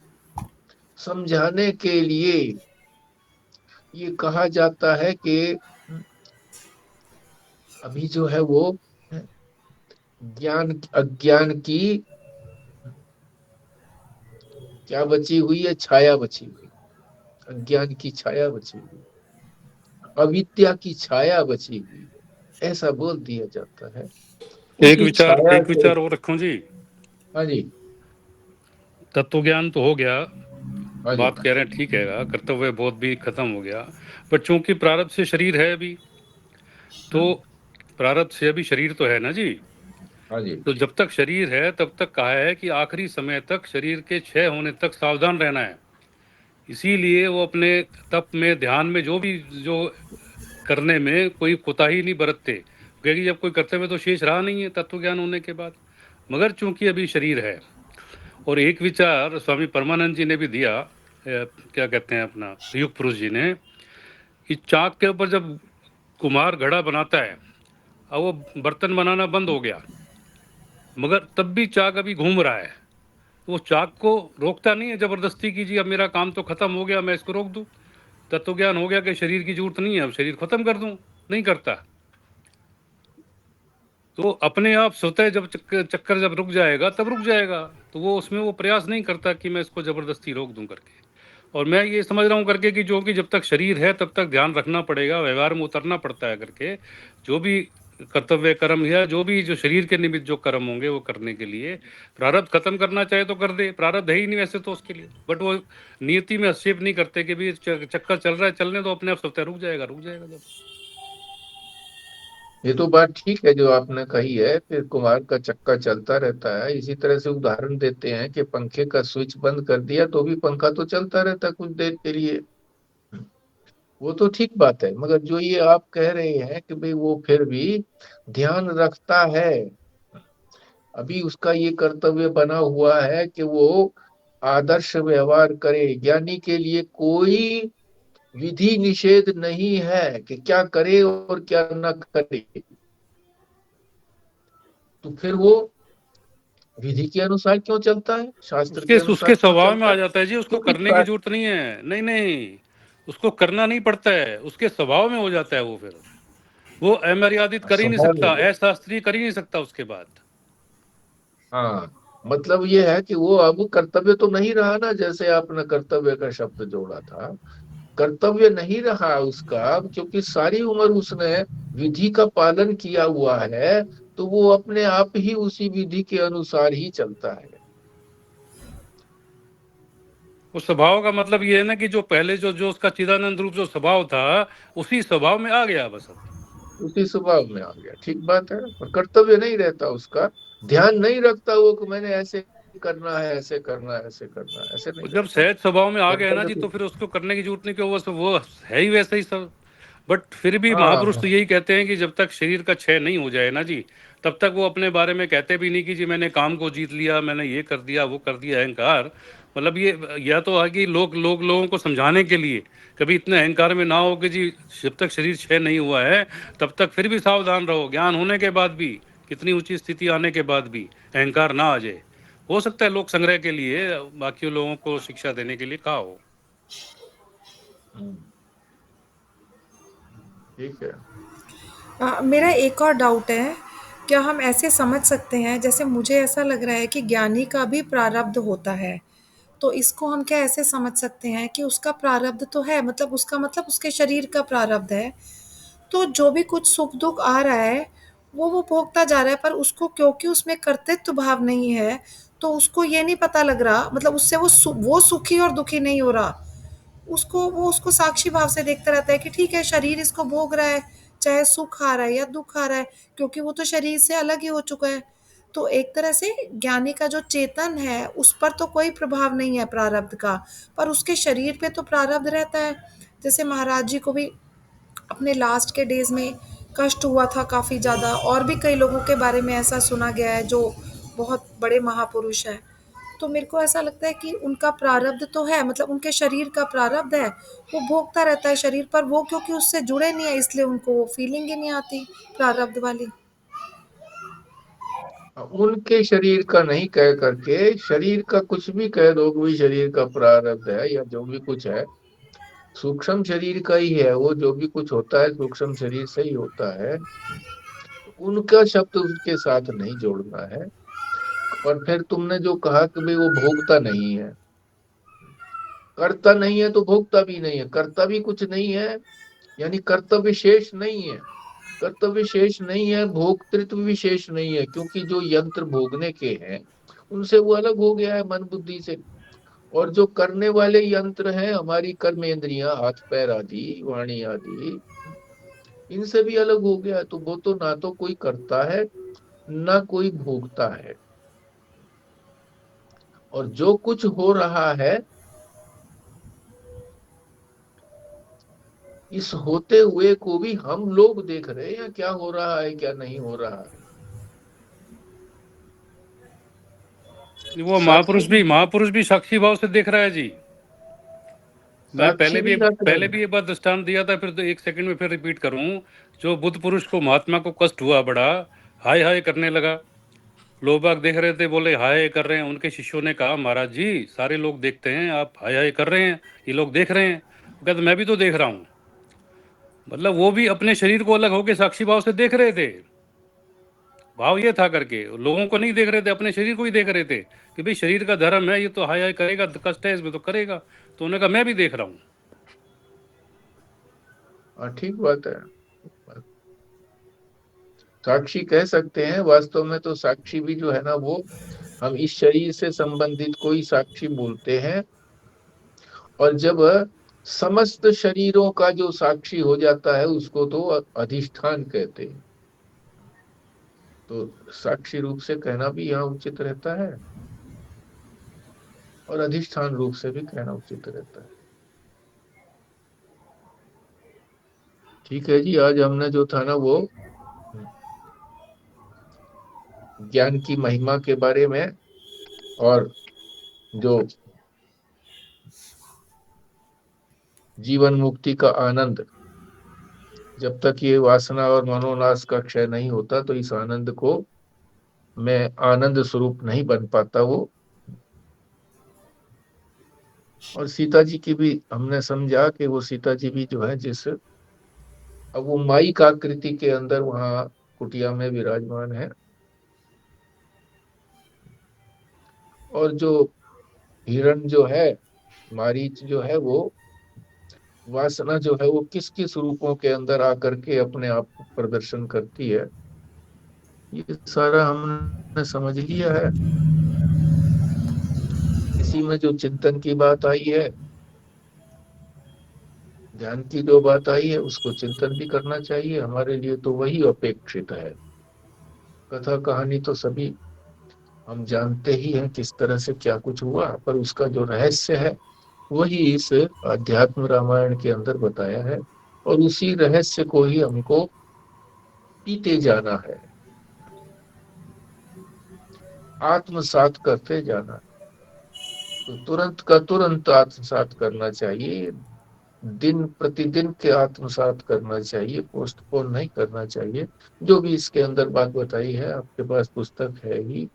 समझाने के लिए ये कहा जाता है कि अभी जो है वो ज्ञान अज्ञान की क्या बची हुई है? छाया बची हुई। अज्ञान की छाया बची हुई, अविद्या की छाया बची हुई है, ऐसा बोल दिया जाता है। उसी छाया एक से। विचार और रखूं जी। हाँ जी। तत्व ज्ञान तो हो गया, हाँ जी। बात कह रहे हैं ठीक है, कर्तव्य बोध भी खत्म हो गया, पर चूंकि प्रारब्ध से शरीर है अभी, तो प्रारब्ध से अभी शरीर तो है ना जी। हाँ जी। तो जब तक शरीर है तब तक कहा है कि आखिरी समय तक शरीर के क्षय होने तक सावधान रहना है। इसीलिए वो अपने तप में, ध्यान में, जो करने में कोई कोताही नहीं बरतते, क्योंकि जब कोई कर्तव्य तो शेष रहा नहीं है तत्व ज्ञान होने के बाद। मगर चूंकि अभी शरीर है, और एक विचार स्वामी परमानंद जी ने भी दिया, क्या कहते हैं अपना युग पुरुष जी ने, कि चाक के ऊपर जब कुम्हार घड़ा बनाता है, अब वो बर्तन बनाना बंद हो गया, मगर तब भी चाक अभी घूम रहा है, तो वो चाक को रोकता नहीं है जबरदस्ती की जी अब मेरा काम तो खत्म हो गया मैं इसको रोक दूं। तत्व ज्ञान हो गया कि शरीर की जरूरत नहीं है, अब शरीर खत्म कर दूं, नहीं करता। तो अपने आप स्वतः जब चक्कर जब रुक जाएगा तब रुक जाएगा, तो वो उसमें वो प्रयास नहीं करता कि मैं इसको जबरदस्ती रोक दूं करके। और मैं ये समझ रहा हूँ करके कि जो कि जब तक शरीर है तब तक ध्यान रखना पड़ेगा, व्यवहार में उतरना पड़ता है करके, जो भी कर्तव्य कर्म या जो भी जो शरीर के निमित्त जो कर्म होंगे वो करने के लिए। प्रारब्ध खत्म करना चाहे तो कर दे, प्रारब्ध है ही नहीं वैसे तो उसके लिए, बट वो नियति में हस्तक्षेप नहीं करते कि भी चक्कर चल रहा है, चलने तो अपने आप स्वतः रुक जाएगा, रुक जाएगा जब। ये तो बात ठीक है जो आपने कही है, फिर कुम्हार का चक्का चलता रहता है। इसी तरह से उदाहरण देते हैं कि पंखे का स्विच बंद कर दिया तो भी पंखा तो चलता रहता है कुछ देर के लिए। वो तो ठीक बात है, मगर जो ये आप कह रहे हैं कि भाई वो फिर भी ध्यान रखता है, अभी उसका ये कर्तव्य बना हुआ है कि वो आदर्श व्यवहार करे। ज्ञानी के लिए कोई विधि निषेध नहीं है कि क्या करे और क्या न करे, तो फिर वो विधि के अनुसार क्यों चलता है, शास्त्र उसके के उसके अनुसार क्यों स्वभाव में चलता आ है? जाता है जी, उसको क्योंकि करने की जरूरत नहीं है, नहीं नहीं, उसको करना नहीं पड़ता है, उसके स्वभाव में हो जाता है वो। फिर वो अमर्यादित कर ही नहीं स्वभाव में सकता, हो जाता अशास्त्रीय कर ही नहीं सकता उसके बाद। है। हाँ, मतलब ये है कि वो अब कर्तव्य तो नहीं रहा ना, जैसे आपने कर्तव्य का शब्द जोड़ा था, कर्तव्य नहीं रहा उसका, क्योंकि सारी उम्र उसने विधि का पालन किया हुआ है, तो वो अपने आप ही उसी विधि के अनुसार ही चलता है। उस स्वभाव का मतलब ये है ना कि जो पहले जो जो उसका चिदानंद रूप जो स्वभाव था, उसी स्वभाव में आ गया बस अब। उसी स्वभाव में आ गया, ठीक बात है, पर कर्तव्य नहीं रहता उसका, ध्यान नहीं रखता वो कि मैंने ऐसे करना है, ऐसे करना है, ऐसे करना है, ऐसे नहीं और जब रहता। सहज स्वभाव में आ गया ना कर्तव्य जी, तो तो फिर उसको करने की जरूरत नहीं, कि वो है ही वैसे ही सब। बट फिर भी हाँ महापुरुष तो हाँ। यही कहते हैं कि जब तक शरीर का क्षय नहीं हो जाए ना जी, तब तक वो अपने बारे में कहते भी नहीं कि जी मैंने काम को जीत लिया, मैंने ये कर दिया, वो कर दिया। अहंकार मतलब ये या तो है कि लोगों को समझाने के लिए कभी इतने अहंकार में ना हो कि जी जब तक शरीर क्षय नहीं हुआ है तब तक फिर भी सावधान रहो, ज्ञान होने के बाद भी, कितनी ऊंची स्थिति आने के बाद भी अहंकार ना आ जाए। हो सकता है लोक संग्रह के लिए, बाकी लोगों को शिक्षा देने के लिए कहा हो। ठीक है। मेरा एक और डाउट है, क्या हम ऐसे समझ सकते हैं, जैसे मुझे ऐसा लग रहा है कि ज्ञानी का भी प्रारब्ध होता है, तो इसको हम क्या ऐसे समझ सकते हैं कि उसका प्रारब्ध तो है, मतलब उसका मतलब उसके शरीर का प्रारब्ध है, तो जो भी कुछ सुख-दुःख आ रहा है, वो भोगता जा रहा है, पर उसको क्योंकि उसमें कर्तृत्व भाव नहीं है, तो उसको ये नहीं पता लग रहा, मतलब उससे वो सुखी और दुखी नहीं हो रहा। वो उसको साक्षी भाव से देखता रहता है कि ठीक है, शरीर इसको भोग रहा है, चाहे सुख आ रहा है या दुख आ रहा है, क्योंकि वो तो शरीर से अलग ही हो चुका है। तो एक तरह से ज्ञानी का जो चेतन है, उस पर तो कोई प्रभाव नहीं है प्रारब्ध का, पर उसके शरीर पे तो प्रारब्ध रहता है। जैसे महाराज जी को भी अपने लास्ट के डेज में कष्ट हुआ था काफ़ी ज़्यादा, और भी कई लोगों के बारे में ऐसा सुना गया है जो बहुत बड़े महापुरुष हैं। तो मेरे को ऐसा लगता है कि उनका प्रारब्ध तो है, मतलब उनके शरीर का प्रारब्ध है, वो भोगता रहता है शरीर पर, वो क्योंकि उससे जुड़े नहीं है इसलिए उनको वो फीलिंग ही नहीं आती प्रारब्ध वाली। उनके शरीर का नहीं कह करके शरीर का कुछ भी कह दो कि भी शरीर का प्रारब्ध है या जो भी कुछ है, सूक्ष्म शरीर का ही है वो, जो भी कुछ होता है सूक्ष्म शरीर से ही होता है। उनका शब्द उसके साथ नहीं जोड़ना है। और फिर तुमने जो कहा कि भाई वो भोगता नहीं है, करता नहीं है तो भोगता भी नहीं है, करता भी कुछ नहीं है, यानी कर्तव्य शेष नहीं है। कर्तव्य शेष नहीं है, भोक्तृत्व भी शेष नहीं है, क्योंकि जो यंत्र भोगने के हैं उनसे वो अलग हो गया है मन बुद्धि से। और जो करने वाले यंत्र हैं हमारी कर्मेंद्रियां, हाथ पैर आदि, वाणी आदि, इनसे भी अलग हो गया है। तो वो तो ना तो कोई करता है ना कोई भोगता है। और जो कुछ हो रहा है, इस होते हुए को भी हम लोग देख रहे हैं, क्या हो रहा है क्या नहीं हो रहा है। वो साक्षी महापुरुष भी साक्षी भाव से देख रहा है जी। मैं साक्षी भी रख रहे पहले हैं। भी ये बात दृष्टांत दिया था, फिर तो एक सेकंड में फिर रिपीट करूं। जो बुद्ध पुरुष को, महात्मा को कष्ट हुआ बड़ा, हाय हाय करने लगा, लोग बाग देख रहे थे, बोले हाय कर रहे हैं। उनके शिष्यों ने कहा महाराज जी सारे लोग देखते हैं, आप हाय हाय कर रहे हैं, ये लोग देख रहे हैं। वो कहते मैं भी तो देख रहा हूँ। मतलब वो भी अपने शरीर को अलग होके साक्षी भाव से देख रहे थे। भाव ये था करके, लोगों को नहीं देख रहे थे, अपने शरीर को ही देख रहे थे कि भाई शरीर का धर्म है, ये तो हाय हाय करेगा, कष्ट है इसमें तो करेगा। तो उन्होंने कहा मैं भी देख रहा हूँ। हाँ, ठीक बात है। साक्षी कह सकते हैं, वास्तव में तो साक्षी भी जो है ना, वो हम इस शरीर से संबंधित कोई साक्षी बोलते हैं। और जब समस्त शरीरों का जो साक्षी हो जाता है उसको तो अधिष्ठान कहते हैं। तो साक्षी रूप से कहना भी यहाँ उचित रहता है और अधिष्ठान रूप से भी कहना उचित रहता है। ठीक है जी, आज हमने जो था ना वो ज्ञान की महिमा के बारे में, और जो जीवन मुक्ति का आनंद, जब तक ये वासना और मनोनाश का क्षय नहीं होता तो इस आनंद को मैं आनंद स्वरूप नहीं बन पाता वो। और सीता जी की भी हमने समझा कि वो सीता जी भी जो है, जिस अब वो माई का आकृति के अंदर वहां कुटिया में विराजमान है। और जो हिरण जो है, मारीच जो है, वो वासना जो है वो किस किस रूपों के अंदर आकर के अपने आप को प्रदर्शन करती है, ये सारा हमने समझ लिया है। इसी में जो चिंतन की बात आई है, ध्यान की जो बात आई है, उसको चिंतन भी करना चाहिए। हमारे लिए तो वही अपेक्षित है। कथा कहानी तो सभी हम जानते ही हैं किस तरह से क्या कुछ हुआ, पर उसका जो रहस्य है वही इस अध्यात्म रामायण के अंदर बताया है। और उसी रहस्य को ही हमको पीते जाना है, आत्मसात करते जाना है। तो तुरंत का तुरंत आत्मसात करना चाहिए, दिन प्रतिदिन के आत्मसात करना चाहिए, पोस्टपोन नहीं करना चाहिए। जो भी इसके अंदर बात बताई है, आपके पास पुस्तक है ही,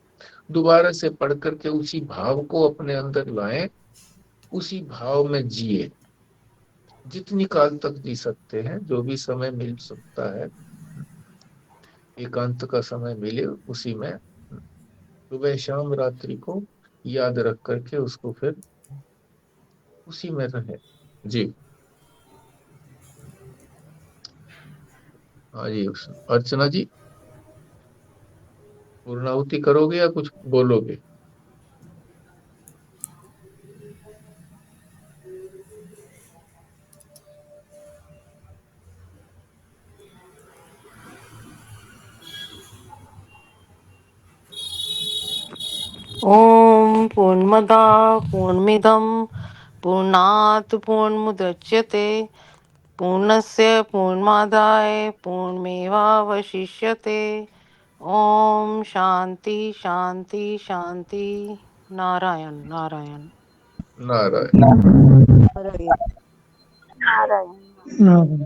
दोबारा से पढ़ करके उसी भाव को अपने अंदर लाएं, उसी भाव में जिए, जितनी काल तक जी सकते हैं, जो भी समय मिल सकता है एकांत का समय मिले उसी में सुबह शाम रात्रि को याद रख करके उसको फिर उसी में रहे। जी हाँ जी, अर्चना जी पूर्णाहुति करोगे या कुछ बोलोगे? ॐ पूर्णमदा पूर्णमिदं पूर्णात् पूर्णमुदच्यते पूर्णस्य पूर्णमादाय पूर्णमेवावशिष्यते। ॐ शांति शांति शांति। नारायण नारायण। नारायण। नारायण।